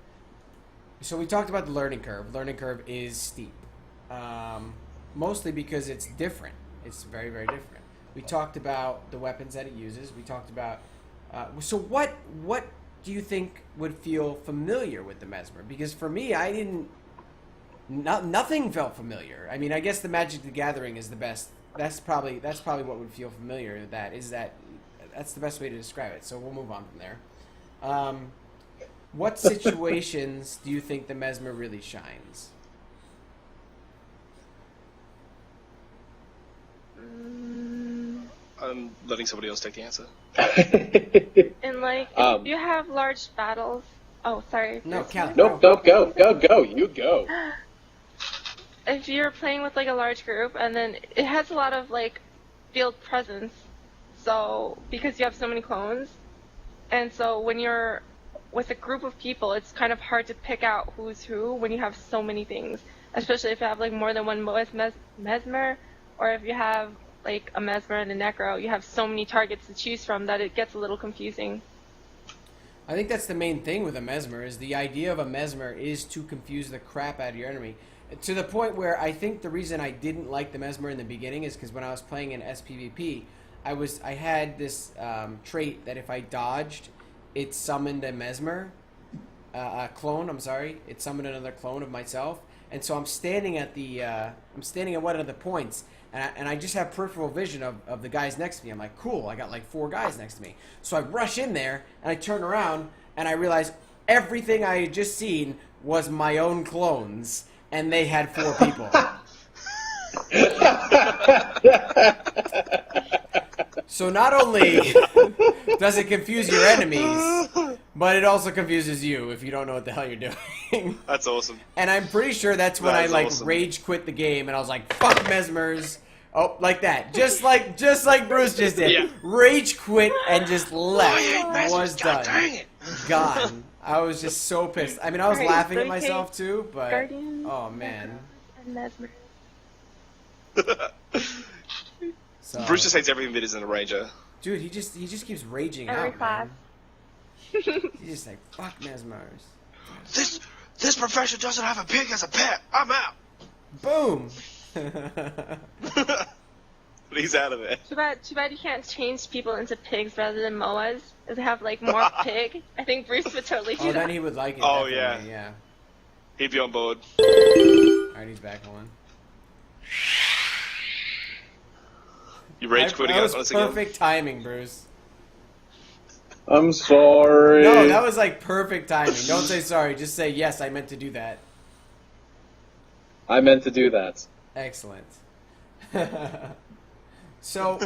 So we talked about the learning curve. Learning curve is steep, mostly because it's different. It's very, very different. We talked about the weapons that it uses. We talked about... so what do you think would feel familiar with the Mesmer? Because for me, I didn't... nothing felt familiar. I mean, I guess the Magic the Gathering is the best. That's probably what would feel familiar. That's the best way to describe it. So we'll move on from there. What situations do you think the Mesmer really shines? I'm letting somebody else take the answer. And like, if you have large battles... Oh, sorry. No, Callie. Nope, go. You go. If you're playing with like a large group, and then it has a lot of like field presence, So because you have so many clones, and so when you're with a group of people, it's kind of hard to pick out who's who when you have so many things, especially if you have like more than one Mesmer, or if you have like a Mesmer and a Necro, you have so many targets to choose from that it gets a little confusing. I think that's the main thing with a Mesmer, is the idea of a Mesmer is to confuse the crap out of your enemy. To the point where I think the reason I didn't like the Mesmer in the beginning is because when I was playing in SPVP, I had this trait that if I dodged, it summoned a Mesmer, a clone. I'm sorry, it summoned another clone of myself, and so I'm standing at one of the points, and I just have peripheral vision of the guys next to me. I'm like, cool, I got like 4 guys next to me, so I rush in there and I turn around and I realize everything I had just seen was my own clones, and they had 4 people. So not only does it confuse your enemies, but it also confuses you if you don't know what the hell you're doing. That's awesome. And I'm pretty sure that's when I awesome. rage quit the game and I was like, fuck Mesmers. Oh, like that. Just like Bruce just did. Yeah. Rage quit and just left. I hate Mesmers. Was God done. dang it. Gone. I was just so pissed. I mean, I was Alright, laughing at Brave myself too, but Guardian, oh man. and Mesmer. So, Bruce just hates everything that isn't a ranger. dude, he just keeps raging Every out, class. man. He's just like, fuck Mesmers. This profession doesn't have a pig as a pet. I'm out. Boom. But he's out of there. Too bad you can't change people into pigs rather than moas. If they have like more pig, I think Bruce would totally do Oh, that. then he would like it. Oh, definitely, yeah. He'd be on board. Alright, he's back on. You rage quitting That us was once again. perfect timing, Bruce. I'm sorry. No, that was like perfect timing. Don't say sorry. Just say, yes, I meant to do that. I meant to do that. Excellent. So,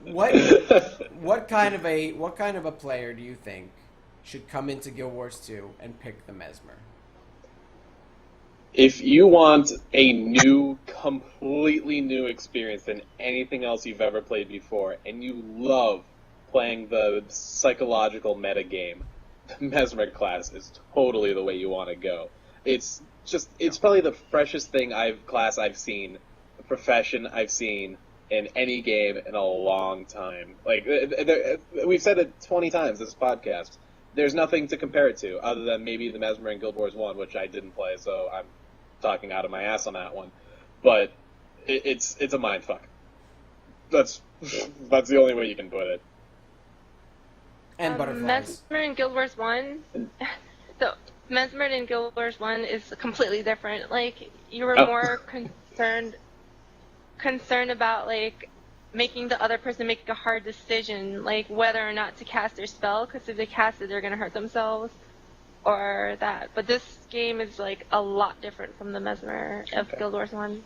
what kind of a player do you think should come into Guild Wars 2 and pick the Mesmer? If you want a new, completely new experience than anything else you've ever played before, and you love playing the psychological meta game, the Mesmer class is totally the way you want to go. It's probably the freshest class I've seen, the profession I've seen in any game in a long time. Like, we've said it 20 times this podcast. There's nothing to compare it to other than maybe the Mesmer in Guild Wars 1, which I didn't play, so I'm talking out of my ass on that one. But it's a mindfuck. That's the only way you can put it. And butterflies. Mesmer in Guild Wars 1, so Mesmer in Guild Wars 1 is completely different. Like, you were more concerned about, like, making the other person make a hard decision, like whether or not to cast their spell, because if they cast it, they're going to hurt themselves, or that. But this game is, like, a lot different from the Mesmer of Guild Wars 1.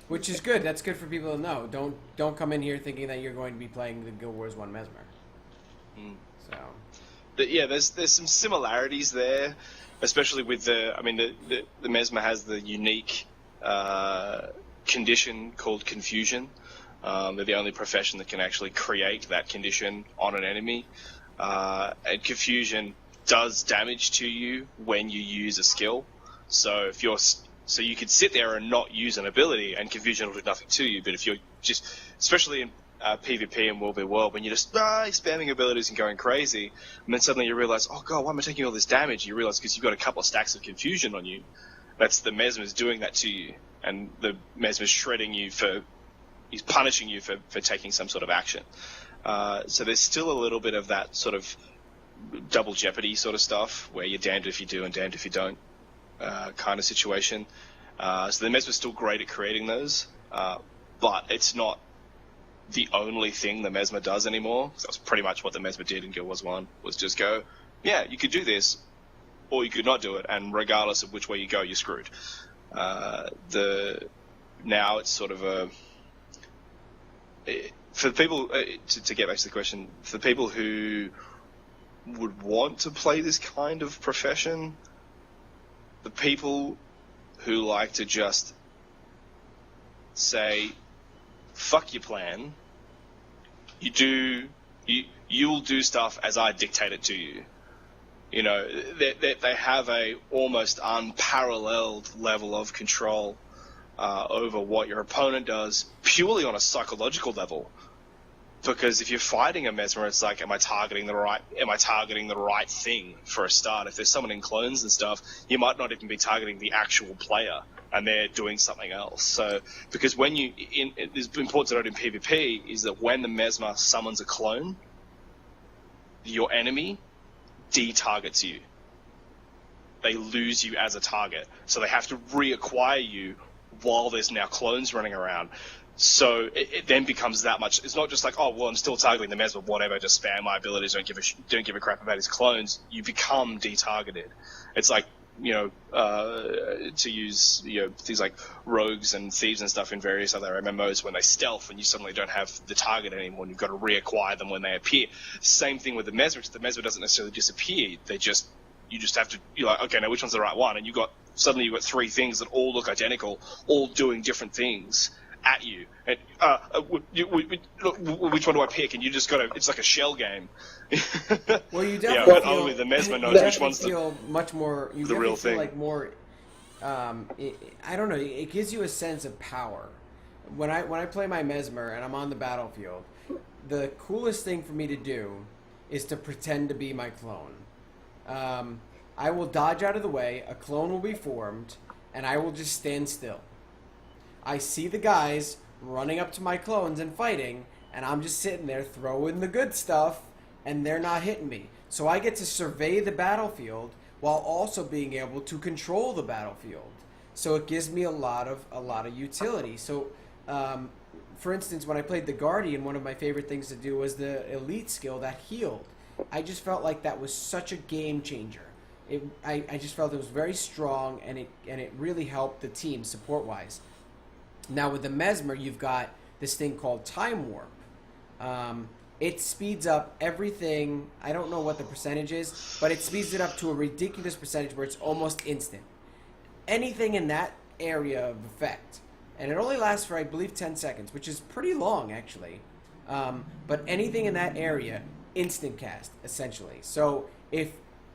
Which is good. That's good for people to know. Don't come in here thinking that you're going to be playing the Guild Wars 1 Mesmer. So, But yeah, there's some similarities there, especially with the Mesmer has the unique condition called confusion. They're the only profession that can actually create that condition on an enemy, and confusion does damage to you when you use a skill. So you could sit there and not use an ability, and confusion will do nothing to you. But if you're just, especially in PvP and World v World, when you're just spamming abilities and going crazy, and then suddenly you realize, oh god, why am I taking all this damage? You realize because you've got a couple of stacks of confusion on you. That's the Mesmer's doing that to you, and the Mesmer's shredding you he's punishing you for taking some sort of action. So there's still a little bit of that sort of double jeopardy sort of stuff, where you're damned if you do and damned if you don't kind of situation. So the Mesmer's still great at creating those, but it's not the only thing the Mesmer does anymore. So that's pretty much what the Mesmer did in Guild Wars 1, was just go, yeah, you could do this, or you could not do it, and regardless of which way you go, you're screwed. Now it's sort of for people, to get back to the question, for people who would want to play this kind of profession, the people who like to just say, fuck your plan, you'll do stuff as I dictate it to you. You know, they have a almost unparalleled level of control over what your opponent does, purely on a psychological level. Because if you're fighting a Mesmer, it's like, am I targeting the right thing for a start? If there's someone in clones and stuff, you might not even be targeting the actual player, and they're doing something else. So, because it's important to note in PvP is that when the Mesmer summons a clone, your enemy de-targets you. They lose you as a target, so they have to reacquire you while there's now clones running around. So it then becomes that much. It's not just like, oh well, I'm still targeting the Mesmer, whatever. Just spam my abilities. Don't give a crap about his clones. You become de-targeted. It's like, you know, to use, you know, things like rogues and thieves and stuff in various other MMOs, when they stealth and you suddenly don't have the target anymore, and you've got to reacquire them when they appear. Same thing with the Mesmer. The Mesmer doesn't necessarily disappear. You just have to. You're like, okay, now which one's the right one? And suddenly you've got three things that all look identical, all doing different things at you, and which one do I pick? And you just gotta. It's like a shell game. Well, you definitely yeah, but feel, only the Mesmer knows which one's much more. You the real feel thing. like more. I don't know. It gives you a sense of power. When I play my Mesmer and I'm on the battlefield, the coolest thing for me to do is to pretend to be my clone. I will dodge out of the way. A clone will be formed, and I will just stand still. I see the guys running up to my clones and fighting, and I'm just sitting there throwing the good stuff, and they're not hitting me. So I get to survey the battlefield while also being able to control the battlefield. So it gives me a lot of utility. So, for instance, when I played the Guardian, one of my favorite things to do was the elite skill that healed. I just felt like that was such a game changer. I just felt it was very strong, and it really helped the team support-wise. Now with the Mesmer, you've got this thing called Time Warp. It speeds up everything. I don't know what the percentage is, but it speeds it up to a ridiculous percentage where it's almost instant. Anything in that area of effect. And it only lasts for, I believe, 10 seconds, which is pretty long, actually. But anything in that area, instant cast, essentially. So if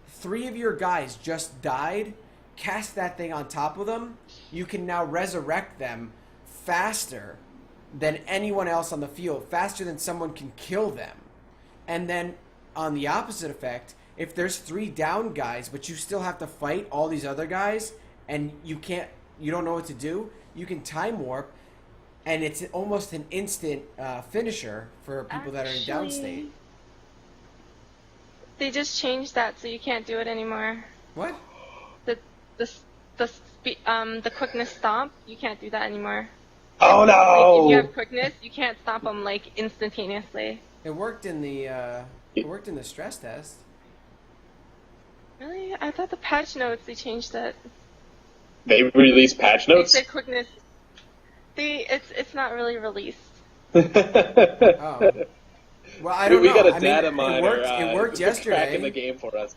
3 of your guys just died, cast that thing on top of them, you can now resurrect them faster than anyone else on the field, faster than someone can kill them. And then on the opposite effect, if there's 3 down guys, but you still have to fight all these other guys, and you don't know what to do, you can time warp, and it's almost an instant finisher for people that are in down state. They just changed that, so you can't do it anymore. What? The quickness stomp, you can't do that anymore. Oh no! Like, if you have quickness, you can't stomp them like instantaneously. It worked in the stress test. Really? I thought the patch notes they changed it. They released patch They notes? said quickness. It's not really released. Oh. Well, I don't know. We got a I mean, data miner. It worked yesterday. Cracking the game for us.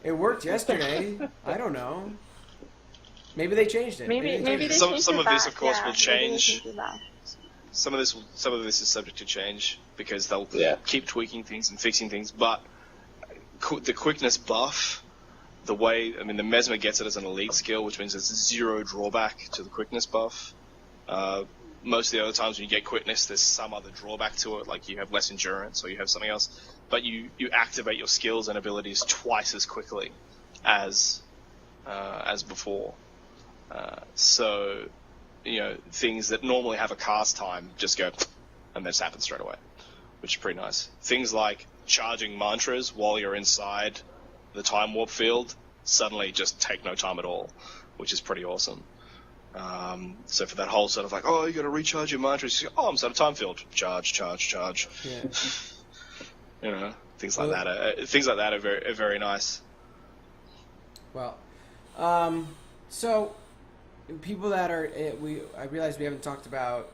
It worked yesterday. I don't know. Maybe they changed it. Maybe they Some changed of it this, back. of course, Yeah, will maybe they change. changed it back. Some of this is subject to change because they'll keep tweaking things and fixing things. But the quickness buff, the Mesmer gets it as an elite skill, which means there's 0 drawback to the quickness buff. Most of the other times when you get quickness, there's some other drawback to it, like you have less endurance or you have something else. But you activate your skills and abilities twice as quickly as before. So, things that normally have a cast time just go, and this happens straight away, which is pretty nice. Things like charging mantras while you're inside the time warp field suddenly just take no time at all, which is pretty awesome. So for that whole sort of like, oh, you got to recharge your mantras. Oh, I'm inside a time field. Charge. Yeah. Things like that. Things like that are very nice. Well, so people that are I realize we haven't talked about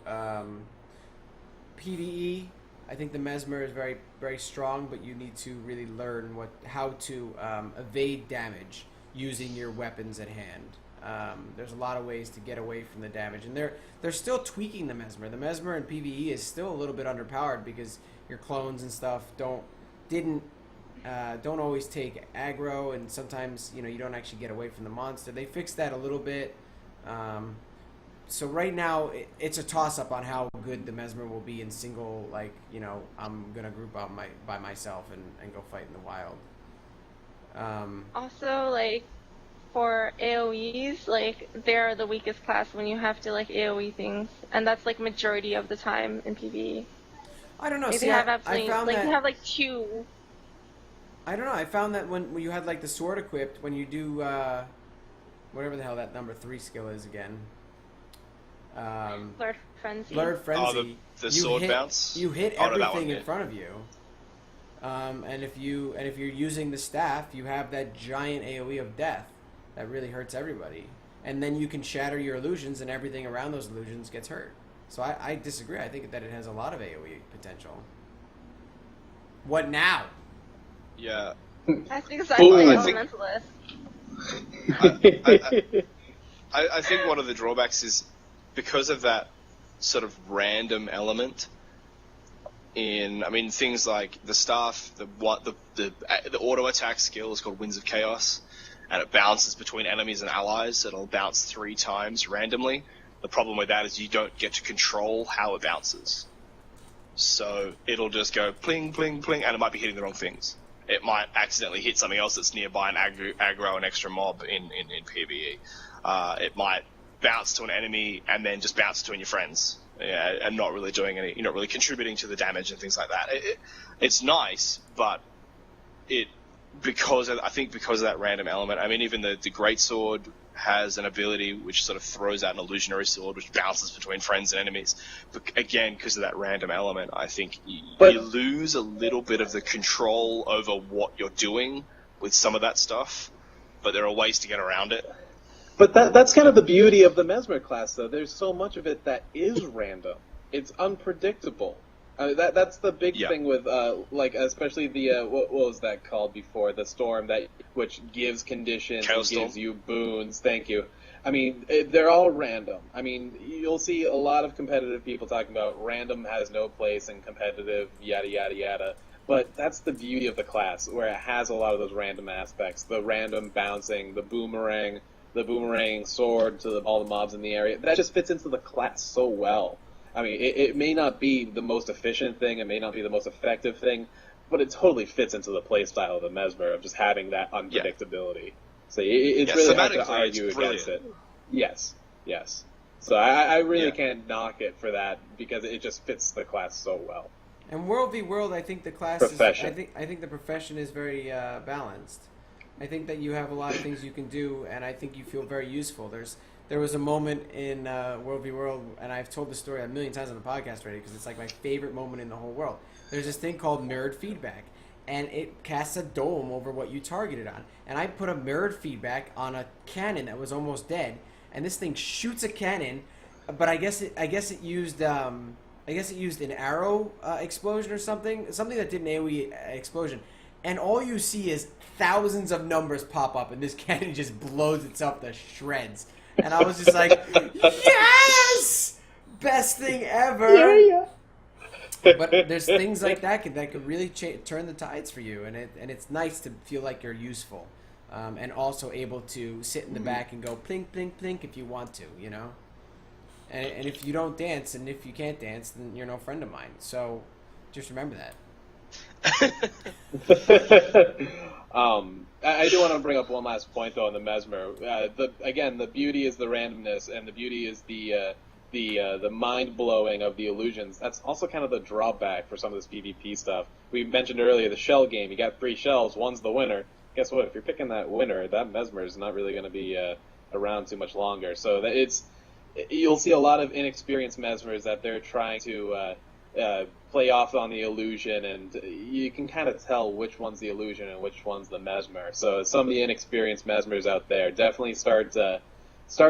PvE. I think the Mesmer is very, very strong, but you need to really learn how to evade damage using your weapons at hand. There's a lot of ways to get away from the damage, and they're still tweaking the Mesmer. The Mesmer in PvE is still a little bit underpowered because your clones and stuff don't always take aggro, and sometimes you don't actually get away from the monster. They fixed that a little bit. So right now it's a toss up on how good the Mesmer will be in single. I'm gonna group out by myself and go fight in the wild. Also, for AoEs, they're the weakest class when you have to AoE things, and that's majority of the time in PvE. I don't know. They have absolutely, they have two. I don't know. I found that when you had the sword equipped, when you do whatever the hell that number 3 skill is again. Blurred Frenzy. Blurred Frenzy. Oh, the sword bounce. You hit Oh, no, that everything one, in front of you. And if you're using the staff, you have that giant AoE of death that really hurts everybody. And then you can shatter your illusions, and everything around those illusions gets hurt. So I disagree. I think that it has a lot of AoE potential. What now? Yeah. That's exactly I Elementalist. I think one of the drawbacks is because of that sort of random element in things like the staff, the auto attack skill is called Winds of Chaos, and it bounces between enemies and allies. It'll bounce 3 times randomly. The problem with that is you don't get to control how it bounces. So it'll just go pling, pling, pling, and it might be hitting the wrong things. It might accidentally hit something else that's nearby and aggro an extra mob in PvE. It might bounce to an enemy and then just bounce between your friends, and not really doing any, you're not really contributing to the damage and things like that. It's nice, but because of that random element. Even the greatsword has an ability which sort of throws out an illusionary sword which bounces between friends and enemies. But again, because of that random element, I think you lose a little bit of the control over what you're doing with some of that stuff, but there are ways to get around it. But that's kind of the beauty of the Mesmer class, though. There's so much of it that is random. It's unpredictable. That's the big thing with, especially the, what was that called before? The storm, which gives conditions and gives you boons. Thank you. They're all random. You'll see a lot of competitive people talking about random has no place in competitive, yada, yada, yada. But that's the beauty of the class, where it has a lot of those random aspects. The random bouncing, the boomerang sword to all the mobs in the area. That just fits into the class so well. It may not be the most efficient thing, it may not be the most effective thing, but it totally fits into the playstyle of the Mesmer of just having that unpredictability. So it's really hard to argue against it. Yes. So I really can't knock it for that, because it just fits the class so well. And World v World, I think the class Profession. is... I think the profession is very balanced. I think that you have a lot of things you can do, and I think you feel very useful. There was a moment in World v World, and I've told the story a million times on the podcast already because it's my favorite moment in the whole world. There's this thing called mirrored feedback, and it casts a dome over what you targeted on. And I put a mirrored feedback on a cannon that was almost dead, and this thing shoots a cannon, but I guess it used an arrow explosion or something that did an AoE explosion. And all you see is thousands of numbers pop up, and this cannon just blows itself to shreds. And I was just like, yes! Best thing ever! Yeah. But there's things like that could really turn the tides for you, and it's nice to feel like you're useful, and also able to sit in the back and go plink, plink, plink if you want to, And if you don't dance, and if you can't dance, then you're no friend of mine. So just remember that. I do want to bring up one last point, though, on the Mesmer. The beauty is the randomness, and the beauty is the mind-blowing of the illusions. That's also kind of the drawback for some of this PvP stuff. We mentioned earlier the shell game. You got 3 shells, one's the winner. Guess what? If you're picking that winner, that Mesmer is not really going to be around too much longer. So you'll see a lot of inexperienced Mesmers that they're trying to play off on the illusion, and you can kind of tell which one's the illusion and which one's the Mesmer. So some of the inexperienced Mesmers out there, definitely start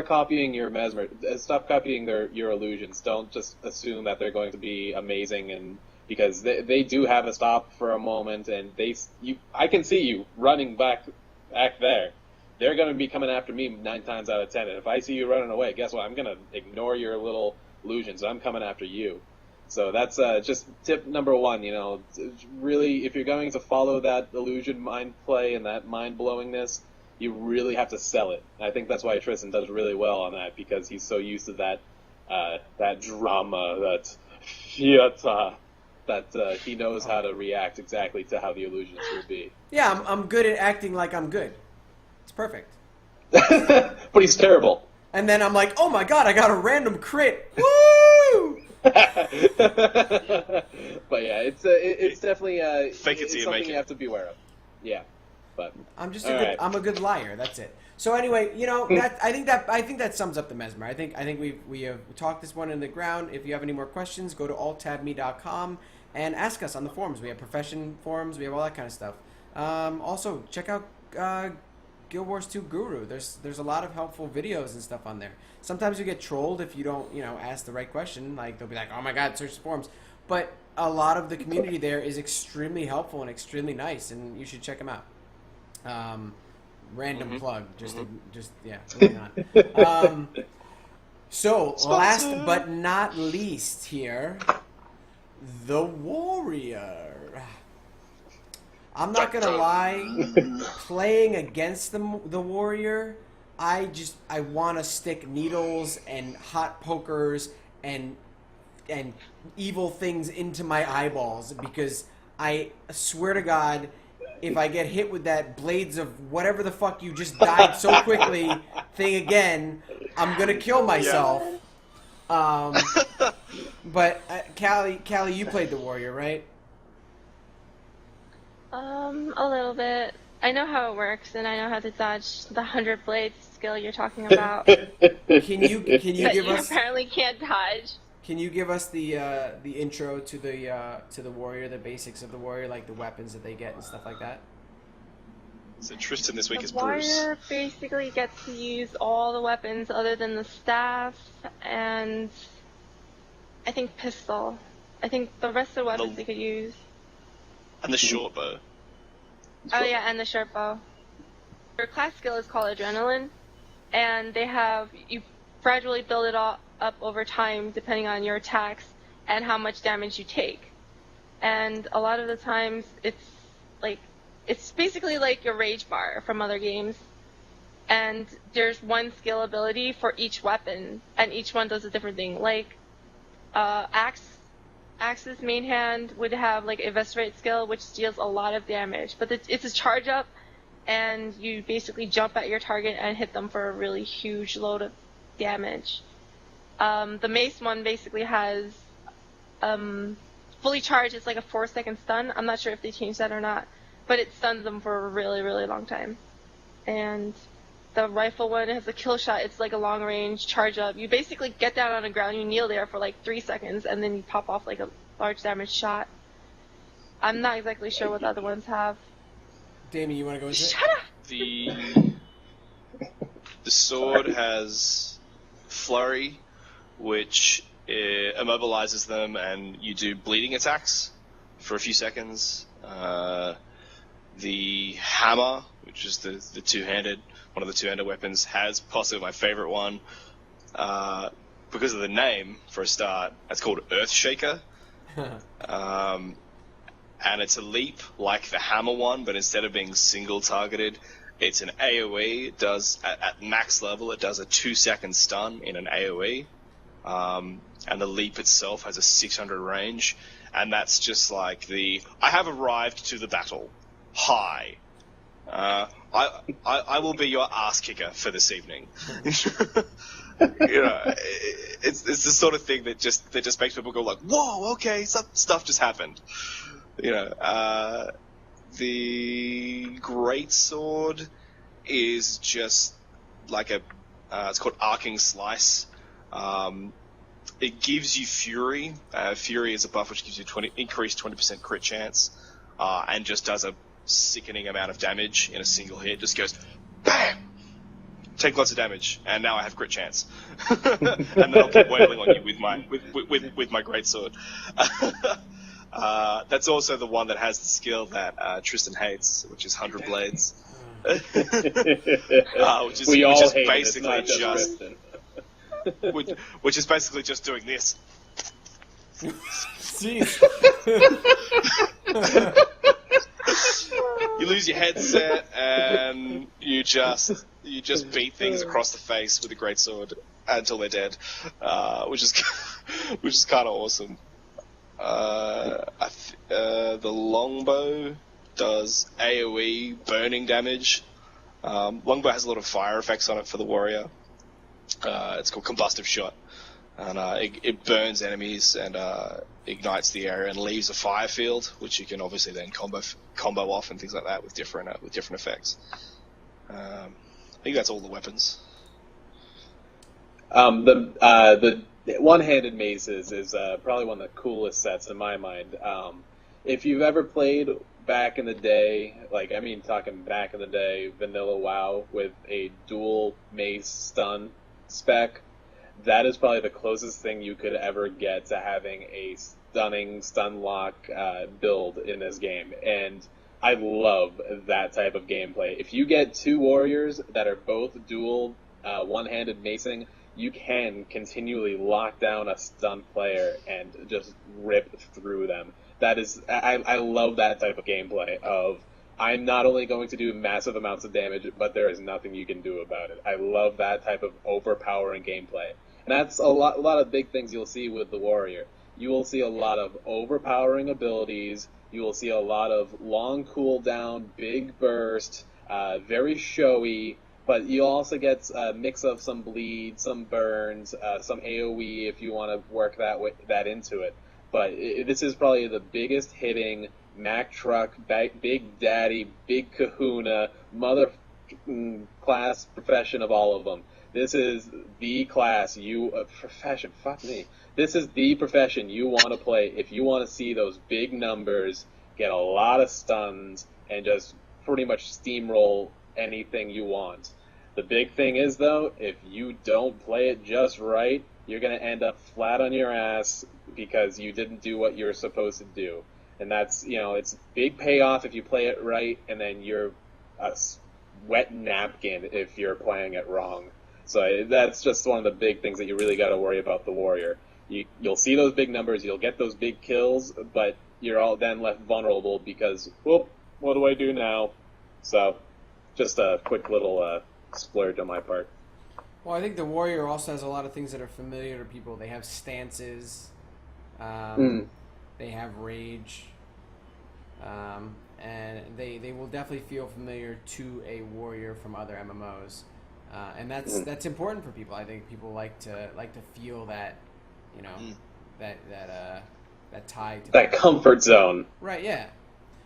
copying your Mesmer. Stop copying your illusions. Don't just assume that they're going to be amazing, and because they do have a stop for a moment, and I can see you running back there. they're going to be coming after me 9 times out of 10. And if I see you running away, guess what? I'm going to ignore your little illusions. I'm coming after you. So that's just tip number 1. You know, really, if you're going to follow that illusion mind play and that mind blowingness, you really have to sell it. And I think that's why Tristan does really well on that, because he's so used to that drama, that theater, that he knows how to react exactly to how the illusions will be. Yeah, I'm good at acting like I'm good. It's perfect. But he's terrible. And then I'm like, oh my god, I got a random crit. Woo! But yeah, it's definitely Fake it till you something make it. you have to be aware of. Yeah, but I'm just All I'm a good liar. That's it. So anyway, you know, I think that sums up the Mesmer. I think we have talked this one in the ground. If you have any more questions, go to alttabme.com and ask us on the forums. We have profession forums. We have all that kind of stuff. Also, check out Guild Wars 2 Guru. There's a lot of helpful videos and stuff on there. Sometimes you get trolled if you don't, ask the right question. Like, they'll be like, oh my god, search the forums. But a lot of the community there is extremely helpful and extremely nice, and you should check them out. Random plug, just yeah, moving on. So last but not least here, the Warrior. I'm not gonna lie, playing against the Warrior, I want to stick needles and hot pokers and evil things into my eyeballs, because I swear to God, if I get hit with that blades of whatever the fuck you just died so quickly thing again, I'm gonna kill myself. But Callie, you played the Warrior, right? A little bit. I know how it works, and I know how to dodge the 100 blades skill you're talking about. Can you that give you us? apparently can't dodge. Can you give us the intro to the Warrior, the basics of the Warrior, like the weapons that they get and stuff like that? So Tristan this week The is Bruce. Warrior basically gets to use all the weapons other than the staff and I think pistol. I think the rest of the weapons they could use. And the short bow. Oh yeah, and the short bow. Your class skill is called Adrenaline, and you gradually build it all up over time depending on your attacks and how much damage you take. And a lot of the times it's basically like your rage bar from other games. And there's one skill ability for each weapon, and each one does a different thing. Like Axe's main hand would have like Eviscerate skill, which deals a lot of damage, but it's a charge up, and you basically jump at your target and hit them for a really huge load of damage. The Mace one basically has fully charged. It's like a 4-second stun. I'm not sure if they changed that or not, but it stuns them for a really, really long time. And the rifle one has a kill shot. It's like a long range charge up. You basically get down on the ground, you kneel there for like 3 seconds, and then you pop off like a large damage shot. I'm not exactly sure what the other ones have. Damien, you want to go into it? Shut up! The sword has Flurry, which immobilizes them, and you do bleeding attacks for a few seconds. The hammer, which is the two-handed, one of the two-handed weapons, has possibly my favorite one. Because of the name, for a start, it's called Earthshaker. And it's a leap like the hammer one, but instead of being single-targeted, it's an AoE. It does, at max level, it does a 2-second stun in an AoE. And the leap itself has a 600 range. And that's just like I have arrived to the battle. Hi. I will be your ass kicker for this evening. It's the sort of thing that just makes people go like, whoa, okay, stuff just happened. The great sword is just like it's called Arcing Slice. It gives you Fury. Fury is a buff which gives you increased 20% crit chance, and just does a sickening amount of damage in a single hit. Just goes, BAM! Take lots of damage, and now I have crit chance. And then I'll keep wailing on you with my greatsword. That's also the one that has the skill that Tristan hates, which is 100 Blades. which is we all which is hate it. It's basically not just just Kristen. which is basically just doing this. Jeez. You lose your headset and you just beat things across the face with a greatsword until they're dead, which is kind of awesome. The longbow does AoE burning damage. Longbow has a lot of fire effects on it for the warrior. It's called combustive shot, and it burns enemies and ignites the area and leaves a fire field, which you can obviously then combo off and things like that with different effects. I think that's all the weapons. The one-handed maces is probably one of the coolest sets in my mind. If you've ever played back in the day, talking back in the day, vanilla WoW with a dual mace stun spec, that is probably the closest thing you could ever get to having a stunning stun lock build in this game. And I love that type of gameplay. If you get two warriors that are both dual one-handed macing, you can continually lock down a stun player and just rip through them. That is, I love that type of gameplay of, I'm not only going to do massive amounts of damage, but there is nothing you can do about it. I love that type of overpowering gameplay. And that's a lot of big things you'll see with the warrior. You will see a lot of overpowering abilities. You will see a lot of long cooldown, big burst, very showy. But you'll also get a mix of some bleed, some burns, some AoE if you want to work that into it. But this is probably the biggest hitting Mac Truck, Big Daddy, Big Kahuna, mother class profession of all of them. This is the class profession. Fuck me. This is the profession you want to play if you want to see those big numbers, get a lot of stuns, and just pretty much steamroll anything you want. The big thing is, though, if you don't play it just right, you're going to end up flat on your ass because you didn't do what you're supposed to do. And that's, it's big payoff if you play it right, and then you're a wet napkin if you're playing it wrong. So that's just one of the big things that you really got to worry about the warrior. You'll see those big numbers, you'll get those big kills, but you're all then left vulnerable because, whoop, what do I do now? So, just a quick little splurge on my part. Well, I think the warrior also has a lot of things that are familiar to people. They have stances, they have rage, and they will definitely feel familiar to a warrior from other MMOs, and that's important for people. I think people like to feel that, that tie to that comfort zone. Right? Yeah.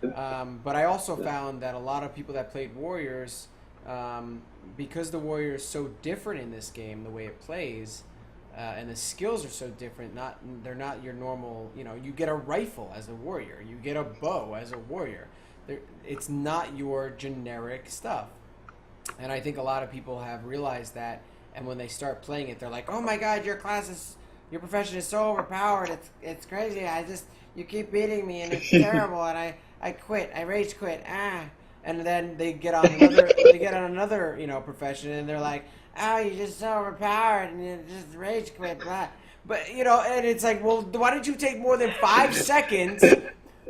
But I also found that a lot of people that played warriors, because the warrior is so different in this game, the way it plays, and the skills are so different. They're not your normal. You get a rifle as a warrior, you get a bow as a warrior. It's not your generic stuff. And I think a lot of people have realized that, and when they start playing it, they're like, "Oh my God, your profession is so overpowered. It's crazy. You keep beating me, and it's terrible. And I quit. I rage quit. And then they get on another profession, and they're like, "Oh, you're just so overpowered, and you just rage quit." Blah. But and it's like, well, why did you take more than 5 seconds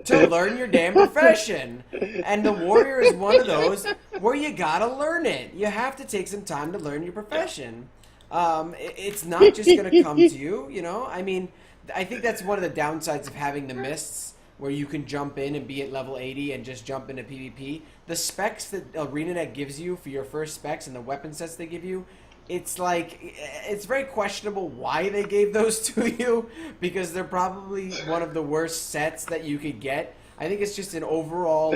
to learn your damn profession? And the warrior is one of those where you gotta learn it. You have to take some time to learn your profession. It's not just gonna come to you. I mean, I think that's one of the downsides of having the mists, where you can jump in and be at level 80 and just jump into PvP. The specs that ArenaNet gives you for your first specs and the weapon sets they give you, it's very questionable why they gave those to you, because they're probably one of the worst sets that you could get. I think it's just an overall,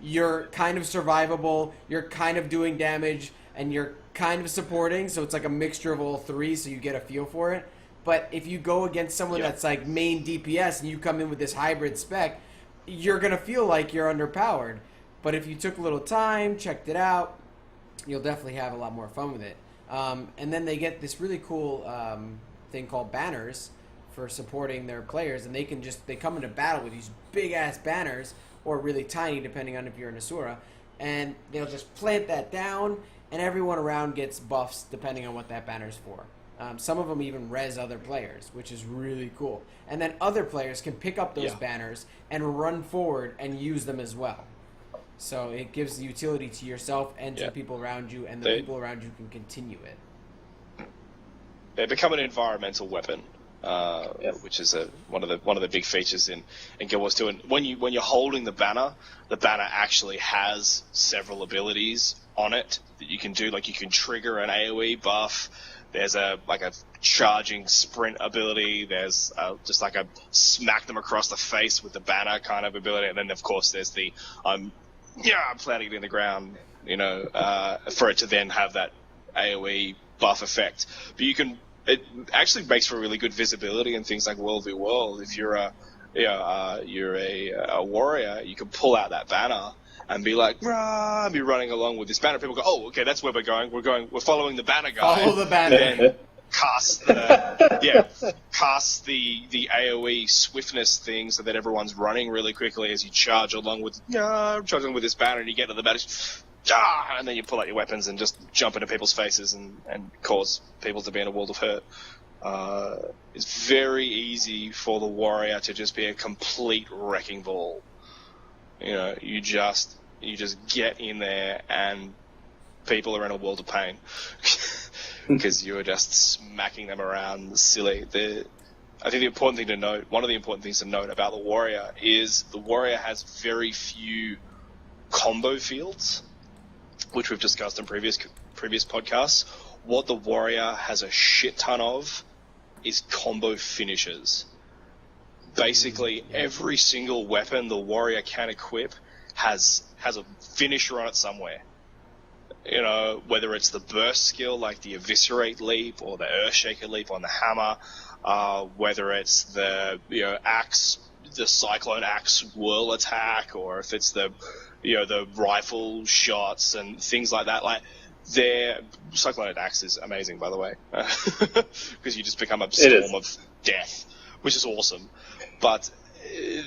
you're kind of survivable, you're kind of doing damage, and you're kind of supporting, so it's like a mixture of all three, so you get a feel for it. But if you go against someone that's like main DPS and you come in with this hybrid spec, you're going to feel like you're underpowered. But if you took a little time, checked it out, you'll definitely have a lot more fun with it. And then they get this really cool thing called banners for supporting their players, and they come into battle with these big ass banners, or really tiny depending on if you're an Asura, and they'll just plant that down, and everyone around gets buffs depending on what that banner's for. Some of them even res other players, which is really cool. And then other players can pick up those banners and run forward and use them as well. So it gives the utility to yourself and to the people around you, and the people around you can continue it. They become an environmental weapon, which is one of the big features in Guild Wars 2. And when you're holding the banner actually has several abilities on it that you can do. Like you can trigger an AoE buff. There's a charging sprint ability. There's just like a smack them across the face with the banner kind of ability. And then of course there's the I'm planting it in the ground, for it to then have that AoE buff effect. But it actually makes for really good visibility in things like World v World. If you're a warrior, you can pull out that banner and be like, rah, be running along with this banner. People go, oh, okay, that's where we're going. We're following the banner guy. Follow the banner. Then cast the AoE swiftness thing so that everyone's running really quickly as you charge along with this banner, and you get to the banner, and then you pull out your weapons and just jump into people's faces and cause people to be in a world of hurt. It's very easy for the warrior to just be a complete wrecking ball. You just get in there and people are in a world of pain because you're just smacking them around silly. I think the important thing to note, one of the important things to note about the warrior is the warrior has very few combo fields, which we've discussed in previous podcasts. What the warrior has a shit ton of is combo finishes. Basically, every single weapon the warrior can equip has a finisher on it somewhere. Whether it's the burst skill like the Eviscerate leap or the Earthshaker leap on the hammer, whether it's the axe, the Cyclone axe whirl attack, or if it's the rifle shots and things like that. Like their Cyclone axe is amazing, by the way, because you just become a storm of death, which is awesome. But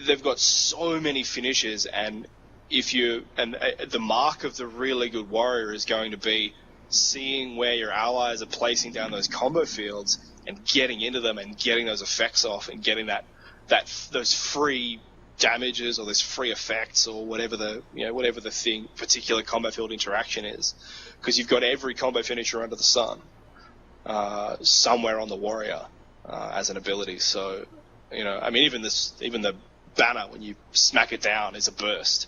they've got so many finishes, and the mark of the really good warrior is going to be seeing where your allies are placing down those combo fields and getting into them and getting those effects off and getting those free damages or those free effects or whatever the particular combo field interaction is, because you've got every combo finisher under the sun somewhere on the warrior as an ability. So even the banner, when you smack it down, is a burst.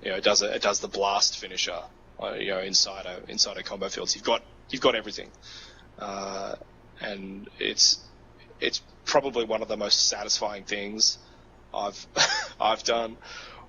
It does the blast finisher. Inside a combo field. So you've got everything, and it's probably one of the most satisfying things I've done.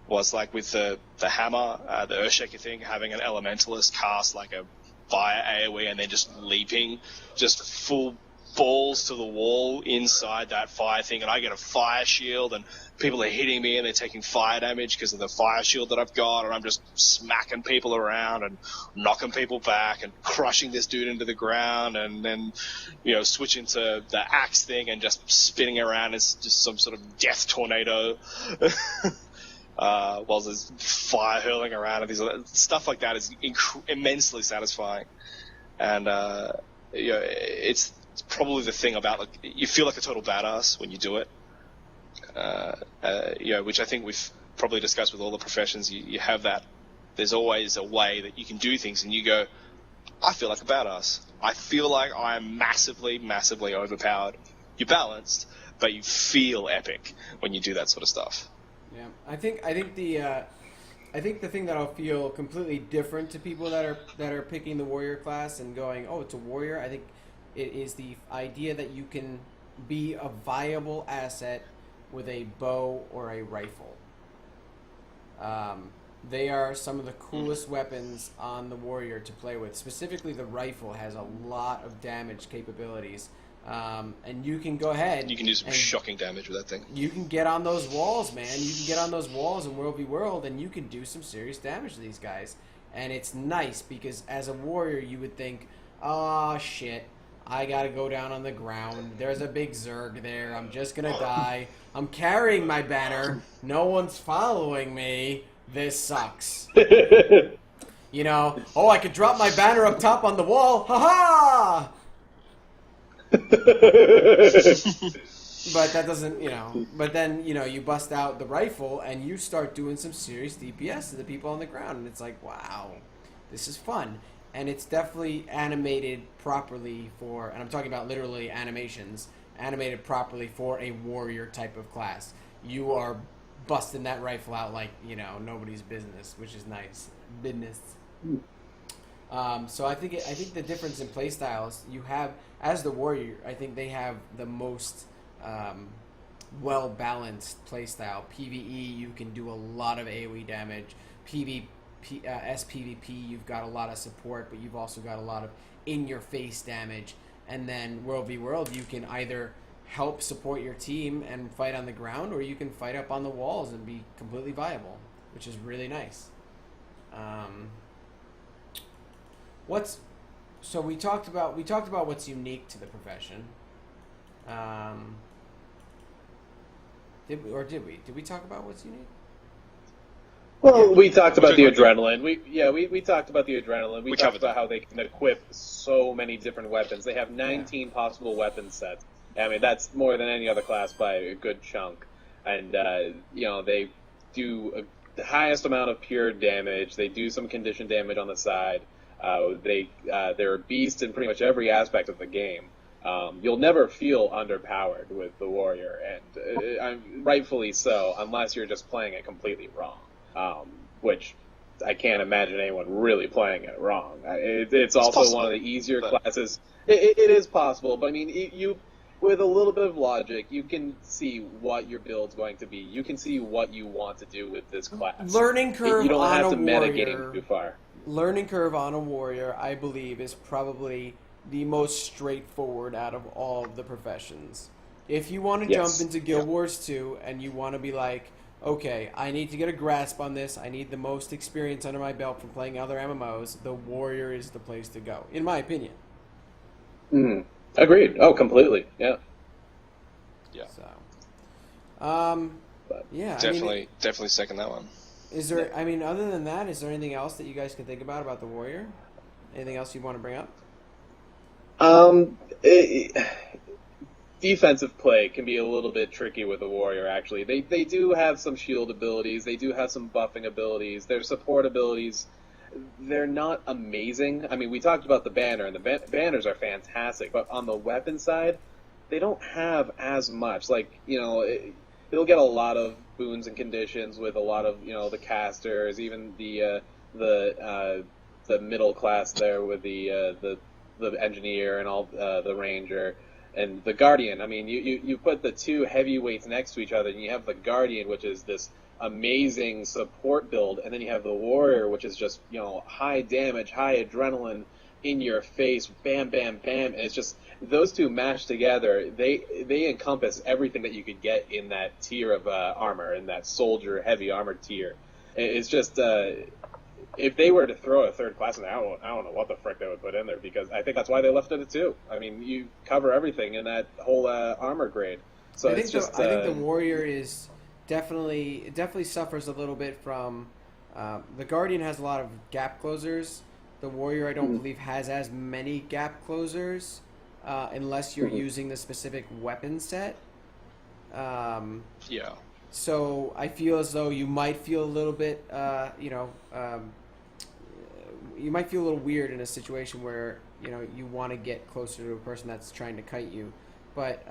Was like with the hammer, the Earthshaker thing, having an elementalist cast like a fire AoE and then just leaping, just full balls to the wall inside that fire thing, and I get a fire shield, and people are hitting me and they're taking fire damage because of the fire shield that I've got, and I'm just smacking people around and knocking people back and crushing this dude into the ground, and then switching to the axe thing and just spinning around as just some sort of death tornado while there's fire hurling around, and these stuff like that is immensely satisfying. And it's probably the thing about you feel like a total badass when you do it. Which I think we've probably discussed with all the professions. You have that. There's always a way that you can do things, and you go, I feel like a badass. I feel like I'm massively, massively overpowered. You're balanced, but you feel epic when you do that sort of stuff. Yeah, I think the thing that'll feel completely different to people that are picking the warrior class and going, oh, it's a warrior. I think it is the idea that you can be a viable asset with a bow or a rifle. They are some of the coolest weapons on the warrior to play with. Specifically, the rifle has a lot of damage capabilities. And you can go ahead. You can do some shocking damage with that thing. You can get on those walls, man. You can get on those walls in World v World, and you can do some serious damage to these guys. And it's nice because as a warrior, you would think, oh, shit, I gotta go down on the ground. There's a big Zerg there. I'm just gonna die. I'm carrying my banner. No one's following me. This sucks. You know, oh, I could drop my banner up top on the wall. Ha ha! But that doesn't, you know. But then, you know, you bust out the rifle and you start doing some serious DPS to the people on the ground, and it's like, wow, this is fun. And it's definitely animated properly for, and I'm talking about literally animations, animated properly for a warrior type of class. You are busting that rifle out like, you know, nobody's business, which is nice. Business. So I think the difference in playstyles you have as the warrior, I think they have the most well balanced playstyle. PvE, you can do a lot of AoE damage. SPVP, you've got a lot of support, but you've also got a lot of in-your-face damage. And then World v World, you can either help support your team and fight on the ground, or you can fight up on the walls and be completely viable, which is really nice. So we talked about what's unique to the profession. Did we talk about what's unique? Well, we talked about the adrenaline. We talked about the adrenaline. We talked about how they can equip so many different weapons. They have 19 possible weapon sets. I mean, that's more than any other class by a good chunk. And you know, they do the highest amount of pure damage. They do some condition damage on the side. They're a beast in pretty much every aspect of the game. You'll never feel underpowered with the warrior, and rightfully so, unless you're just playing it completely wrong. Which I can't imagine anyone really playing it wrong. It's also possible. One of the easier classes. It is possible, but I mean, you with a little bit of logic, you can see what your build's going to be. You can see what you want to do with this class. Learning curve. You don't on have to a warrior, metagame too far. Learning curve on a warrior, I believe, is probably the most straightforward out of all of the professions. If you want to jump into Guild Wars 2 and you want to be like, okay, I need to get a grasp on this, I need the most experience under my belt from playing other MMOs, the warrior is the place to go, in my opinion. Agreed. Oh, completely. Yeah. Yeah. So, yeah. Definitely second that one. Is there, I mean, other than that, is there anything else that you guys can think about the warrior? Anything else you want to bring up? Defensive play can be a little bit tricky with a warrior, actually. They do have some shield abilities. They do have some buffing abilities. Their support abilities, they're not amazing. I mean, we talked about the banner, and the banners are fantastic. But on the weapon side, they don't have as much. Like, you know, it'll get a lot of boons and conditions with a lot of, you know, the casters, even the middle class there with the engineer and all the ranger. And the Guardian, I mean, you put the two heavyweights next to each other, and you have the Guardian, which is this amazing support build, and then you have the Warrior, which is just, you know, high damage, high adrenaline, in your face, bam, bam, bam. And it's just, those two mashed together, they encompass everything that you could get in that tier of armor, in that soldier heavy armor tier. It's just, if they were to throw a third class in there, I don't know what the frick they would put in there, because I think that's why they left it at 2. I mean, you cover everything in that whole armor grade. So I think the warrior is definitely suffers a little bit from the Guardian has a lot of gap closers. The warrior, I don't believe, has as many gap closers unless you're using the specific weapon set. Yeah. So I feel as though you might feel a little bit, you might feel a little weird in a situation where, you know, you want to get closer to a person that's trying to kite you. But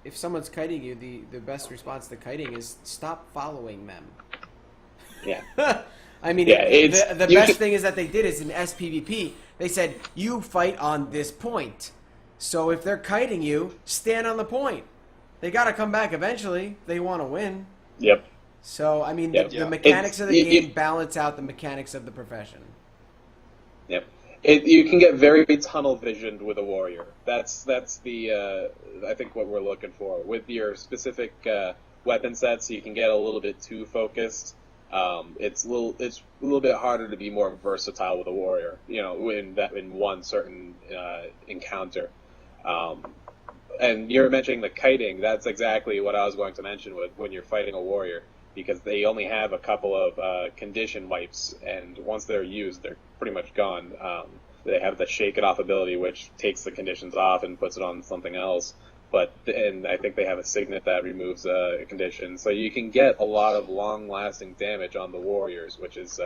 if someone's kiting you, the best response to kiting is stop following them. Yeah. I mean, the best thing is that they did is in SPVP, they said, you fight on this point. So if they're kiting you, stand on the point. They got to come back eventually. They want to win. Yep. So, I mean, the mechanics of the game balance out the mechanics of the profession. Yep. You can get very tunnel visioned with a warrior. That's the I think what we're looking for with your specific weapon sets. You can get a little bit too focused. It's a little bit harder to be more versatile with a warrior. You know, in one certain encounter. And you're mentioning the kiting. That's exactly what I was going to mention with when you're fighting a warrior. because they only have a couple of condition wipes, and once they're used, they're pretty much gone. They have the Shake It Off ability, which takes the conditions off and puts it on something else. And I think they have a Signet that removes a condition. So you can get a lot of long-lasting damage on the warriors, which is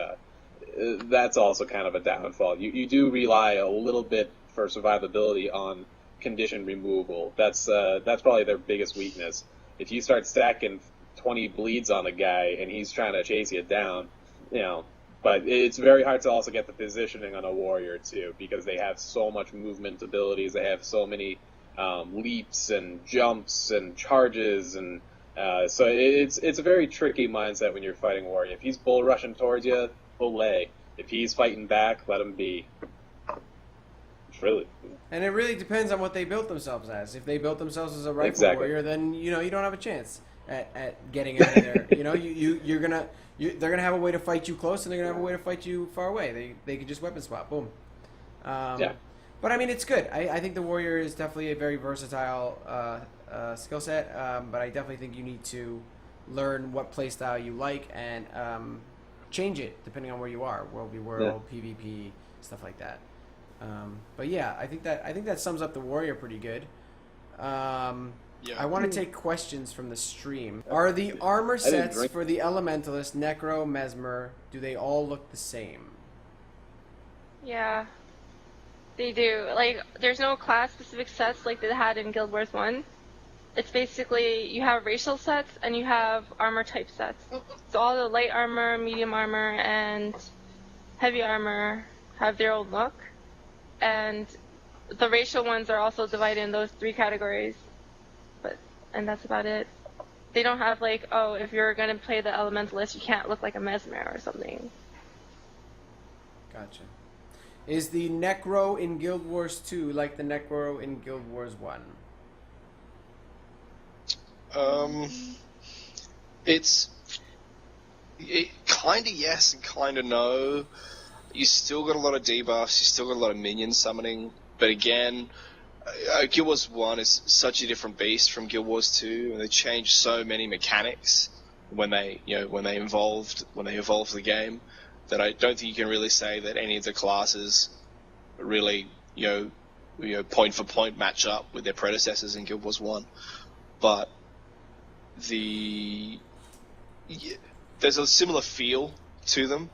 that's also kind of a downfall. You do rely a little bit for survivability on condition removal. That's probably their biggest weakness. If you start stacking 20 bleeds on a guy and he's trying to chase you down, but it's very hard to also get the positioning on a warrior too, because they have so much movement abilities. They have so many leaps and jumps and charges, and so it's a very tricky mindset when you're fighting warrior. If he's bull rushing towards you, lay. If he's fighting back, let him be. Really. And it really depends on what they built themselves as. If they built themselves as a rifle warrior, then you don't have a chance at getting out of there. They're gonna have a way to fight you close, and they're gonna have a way to fight you far away. They could just weapon swap. Boom. Yeah. But I mean, it's good. I think the warrior is definitely a very versatile skill set. But I definitely think you need to learn what playstyle you like and change it depending on where you are. World v World, PvP, stuff like that. But yeah, I think that sums up the warrior pretty good. I want to take questions from the stream. Are the armor sets for the Elementalist, Necro, Mesmer, do they all look the same? Yeah, they do. Like, there's no class-specific sets like they had in Guild Wars 1. It's basically, you have racial sets and you have armor type sets. So all the light armor, medium armor, and heavy armor have their own look. And the racial ones are also divided in those 3 categories. And that's about it. They don't have like, oh, if you're going to play the Elementalist, you can't look like a Mesmer or something. Gotcha. Is the Necro in Guild Wars 2 like the Necro in Guild Wars 1? It kind of yes and kind of no. You still got a lot of debuffs, you still got a lot of minion summoning, but again, Guild Wars 1 is such a different beast from Guild Wars 2, and they changed so many mechanics when they evolved the game, that I don't think you can really say that any of the classes really point for point match up with their predecessors in Guild Wars 1. But there's a similar feel to them,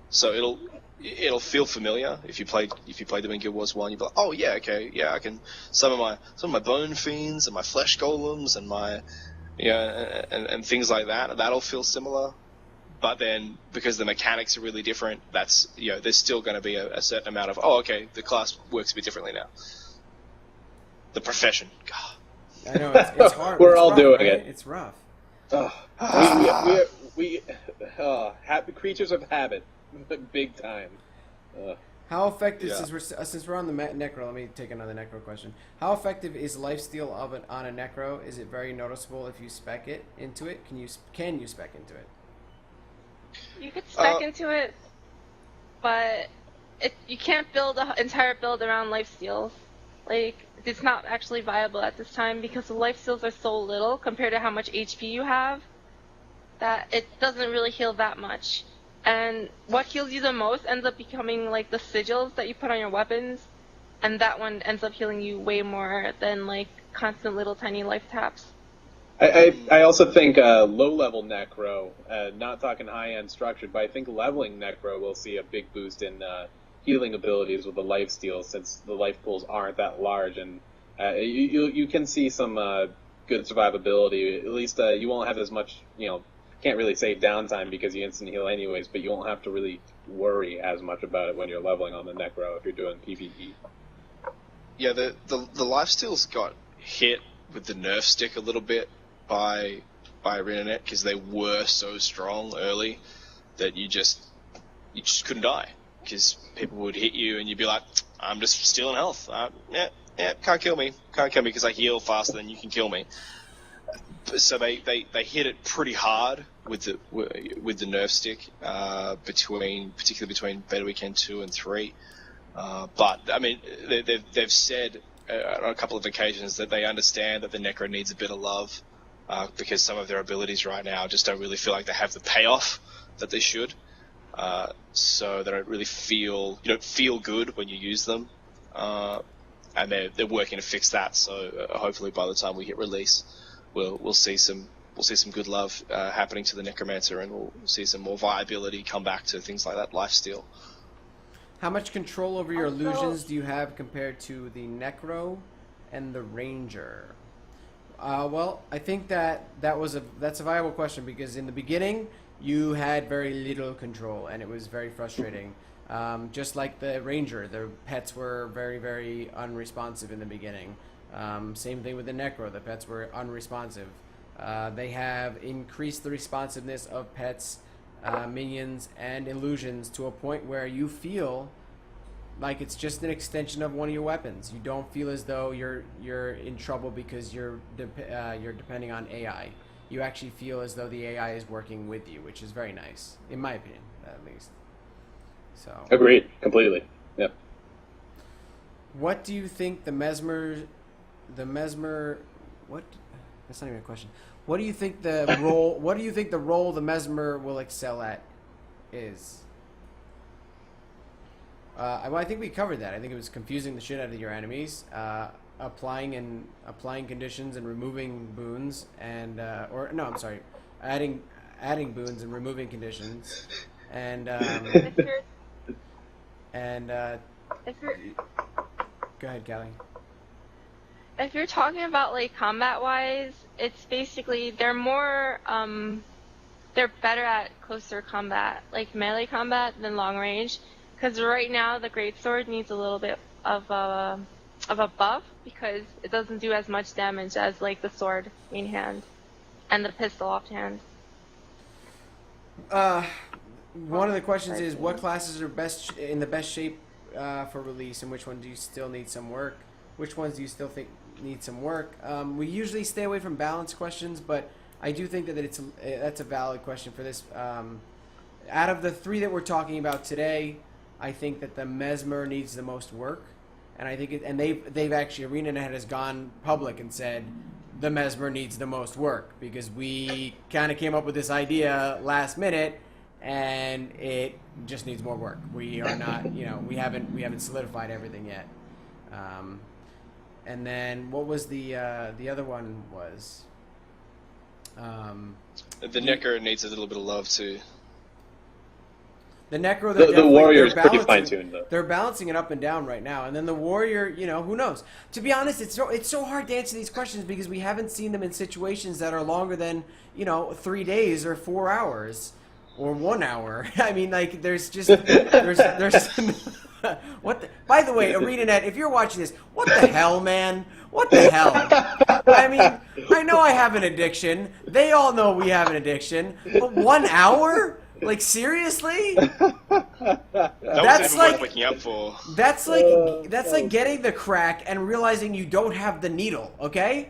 so it'll feel familiar if you played them in Guild Wars 1. You'll be like, oh yeah, okay, yeah, I can some of my bone fiends and my flesh golems and my and things like that. That'll feel similar. But then, because the mechanics are really different, that's there's still going to be a certain amount of the class works a bit differently now. The profession, God. I know it's hard. We're it's all rough, doing right? it. It's rough. We happy creatures of habit, big time. How effective, since we're on the Necro, let me take another Necro question. How effective is lifesteal on a Necro? Is it very noticeable if you spec it into it? Can you spec into it? You could spec into it, but you can't build an entire build around lifesteals. Like, it's not actually viable at this time because the lifesteals are so little compared to how much HP you have that it doesn't really heal that much. And what heals you the most ends up becoming like the sigils that you put on your weapons, and that one ends up healing you way more than like constant little tiny life taps. I also think low-level Necro, not talking high-end structured, but I think leveling Necro will see a big boost in healing abilities with the lifesteal, since the life pools aren't that large, and you can see some good survivability. At least you won't have as much, can't really say downtime because you instant heal anyways, but you won't have to really worry as much about it when you're leveling on the Necro if you're doing PvE. Yeah, the lifesteals got hit with the nerf stick a little bit by ArenaNet, because they were so strong early that you just couldn't die, because people would hit you and you'd be like, I'm just stealing health. Can't kill me because I heal faster than you can kill me. So they hit it pretty hard with the nerf stick, particularly between Beta Weekend 2 and 3. But I mean, they've said on a couple of occasions that they understand that the Necro needs a bit of love, because some of their abilities right now just don't really feel like they have the payoff that they should. So they don't really feel, you don't feel good when you use them, and they're working to fix that. So hopefully by the time we hit release, we'll see some good love happening to the Necromancer, and we'll see some more viability come back to things like that lifesteal. How much control over your illusions do you have compared to the Necro and the Ranger? Well, I think that's a viable question, because in the beginning you had very little control and it was very frustrating. Just like the Ranger, the pets were very, very unresponsive in the beginning. Same thing with the Necro, the pets were unresponsive. They have increased the responsiveness of pets, minions, and illusions to a point where you feel like it's just an extension of one of your weapons. You don't feel as though you're in trouble because you're depending on AI. You actually feel as though the AI is working with you, which is very nice, in my opinion, at least. So. Agreed, completely. Yep. What do you think the Mesmer? What? That's not even a question. What do you think the role? What do you think the role the Mesmer will excel at is? Well, I think we covered that. I think it was confusing the shit out of your enemies, applying conditions and removing boons, and adding boons and removing conditions, and go ahead, Callie. If you're talking about like combat-wise, it's basically they're better at closer combat, like melee combat, than long range. Because right now the greatsword needs a little bit of a buff, because it doesn't do as much damage as like the sword main hand and the pistol offhand. One of the questions is, what classes are in the best shape for release, and which one do you still need some work? Which ones do you still think need some work? We usually stay away from balance questions, but I do think that that's a valid question for this. Out of the three that we're talking about today, I think that the Mesmer needs the most work, and I think they've actually, ArenaNet has gone public and said the Mesmer needs the most work, because we kind of came up with this idea last minute, and it just needs more work. We are not, we haven't solidified everything yet. And then what was the other one was? The Necro needs a little bit of love too. The Necro, the Warrior is pretty fine-tuned, though. They're balancing it up and down right now. And then the Warrior, who knows? To be honest, it's so hard to answer these questions, because we haven't seen them in situations that are longer than, 3 days or 4 hours or 1 hour. I mean, like, there's what the, by the way, ArenaNet, if you're watching this, what the hell, man? What the hell? I mean, I know I have an addiction. They all know we have an addiction. But 1 hour? Like, seriously? That's like worth waking up for. That's like getting the crack and realizing you don't have the needle, okay?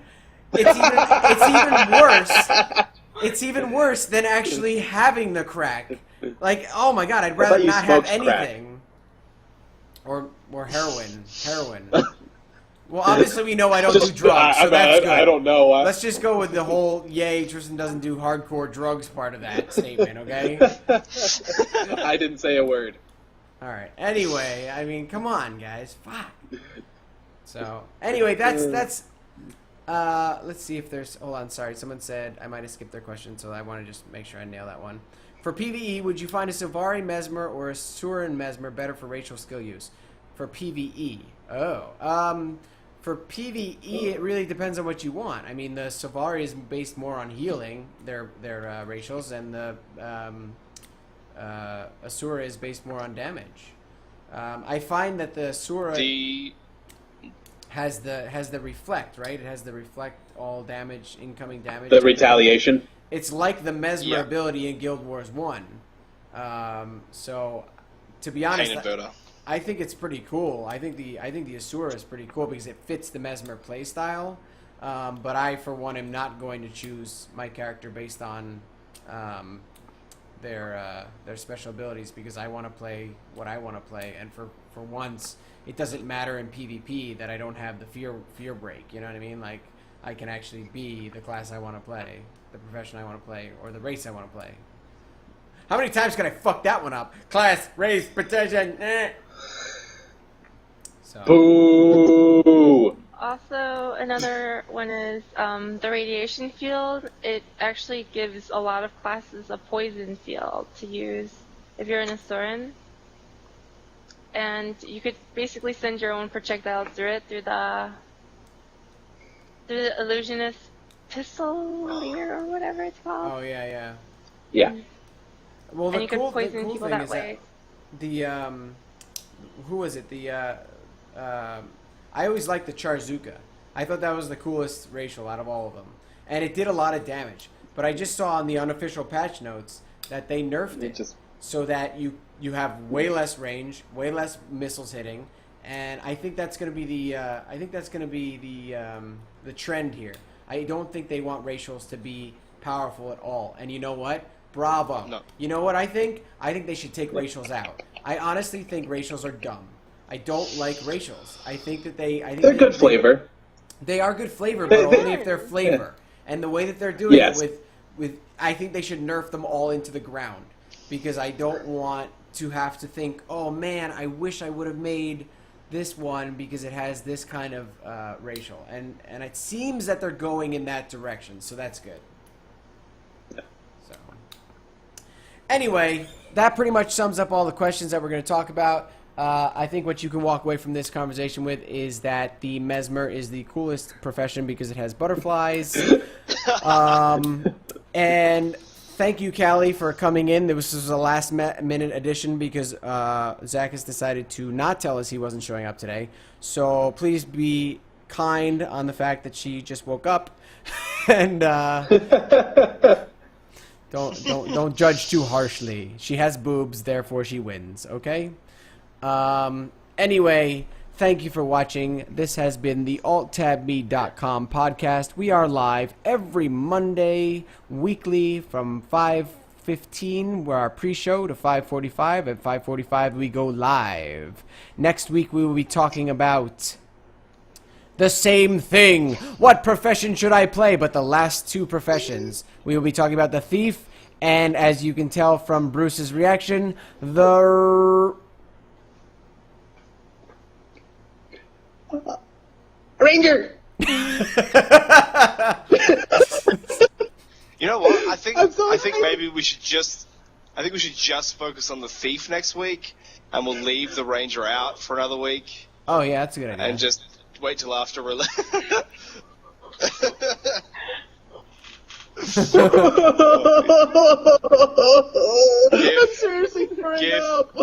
It's even worse. It's even worse than actually having the crack. Like, oh my god, I'd rather not have anything. Or heroin. Well, obviously we know I don't do drugs, so that's good. I don't know. Let's just go with the whole, yay, Tristan doesn't do hardcore drugs part of that statement, okay? I didn't say a word. Alright, anyway, I mean, come on, guys. Fuck. So, anyway, that's let's see if there's, hold on, sorry, someone said I might have skipped their question, so I want to just make sure I nail that one. For PvE, would you find a Sylvari Mesmer or a Surin Mesmer better for racial skill use? For PvE. For PvE, it really depends on what you want. I mean, the Sylvari is based more on healing, their racials, and the Asura is based more on damage. I find that the Asura has the reflect, right? It has the reflect all damage, incoming damage. The retaliation. It's like the Mesmer ability in Guild Wars 1. So, to be honest, I think it's pretty cool. I think the Asura is pretty cool because it fits the Mesmer playstyle. But I, for one, am not going to choose my character based on their special abilities, because I want to play what I want to play. And for once, it doesn't matter in PvP that I don't have the fear break. You know what I mean? Like, I can actually be the class I want to play, the profession I want to play, or the race I want to play. How many times can I fuck that one up? Class, race, profession. So. Boo! Also, another one is the radiation field. It actually gives a lot of classes a poison field to use if you're in a Sorin. And you could basically send your own projectile through it through the illusionist pistol or whatever it's called. Oh yeah. Yeah. Well, And you could poison the cool people thing that is way. that the who was it? I always liked the Charzuka. I thought that was the coolest racial out of all of them, and it did a lot of damage. But I just saw on the unofficial patch notes that they nerfed it so that you have way less range, way less missiles hitting, and I think that's going to be the trend here. I don't think they want racials to be powerful at all. And you know what? Bravo. No. You know what I think? I think they should take racials out. I honestly think racials are dumb. I don't like racials. I think that they're good flavor. They are good flavor, but only if they're flavor. And the way that they're doing it with I think they should nerf them all into the ground, because I don't want to have to think, oh man, I wish I would have made this one because it has this kind of racial. And it seems that they're going in that direction, so that's good. So anyway, that pretty much sums up all the questions that we're going to talk about. I think what you can walk away from this conversation with is that the Mesmer is the coolest profession because it has butterflies. And thank you, Callie, for coming in. This was a last-minute addition because Zach has decided to not tell us he wasn't showing up today. So please be kind on the fact that she just woke up, and don't judge too harshly. She has boobs, therefore she wins. Okay. Anyway, thank you for watching. This has been the AltTabMe.com podcast. We are live every Monday, weekly from 5:15, where our pre-show, to 5:45. At 5:45, we go live. Next week, we will be talking about the same thing. What profession should I play? But the last two professions. We will be talking about the thief, and as you can tell from Bruce's reaction, the Ranger. You know what? I think maybe we should just focus on the thief next week, and we'll leave the ranger out for another week. Oh yeah, that's a good idea. And just wait till after release. I'm seriously throwing up.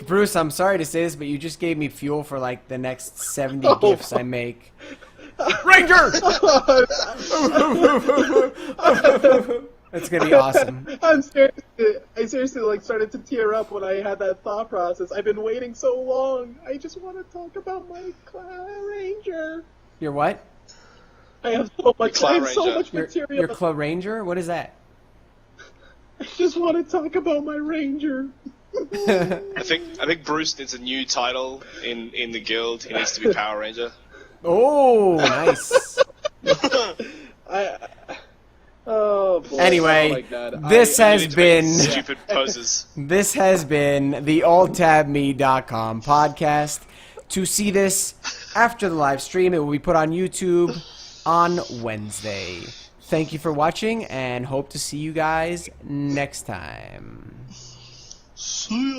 Bruce, I'm sorry to say this, but you just gave me fuel for like the next 70 gifs I make. Ranger! That's gonna be awesome. I seriously like started to tear up when I had that thought process. I've been waiting so long. I just want to talk about my Ranger. Your what? I have so much material. Your Club Ranger? What is that? I just want to talk about my Ranger. I think Bruce needs a new title in the guild. He needs to be Power Ranger. Oh, nice. Oh boy. Anyway, oh my God. this has been stupid poses. This has been the AltTabMe.com podcast. To see this after the live stream, it will be put on YouTube on Wednesday. Thank you for watching, and hope to see you guys next time. See ya.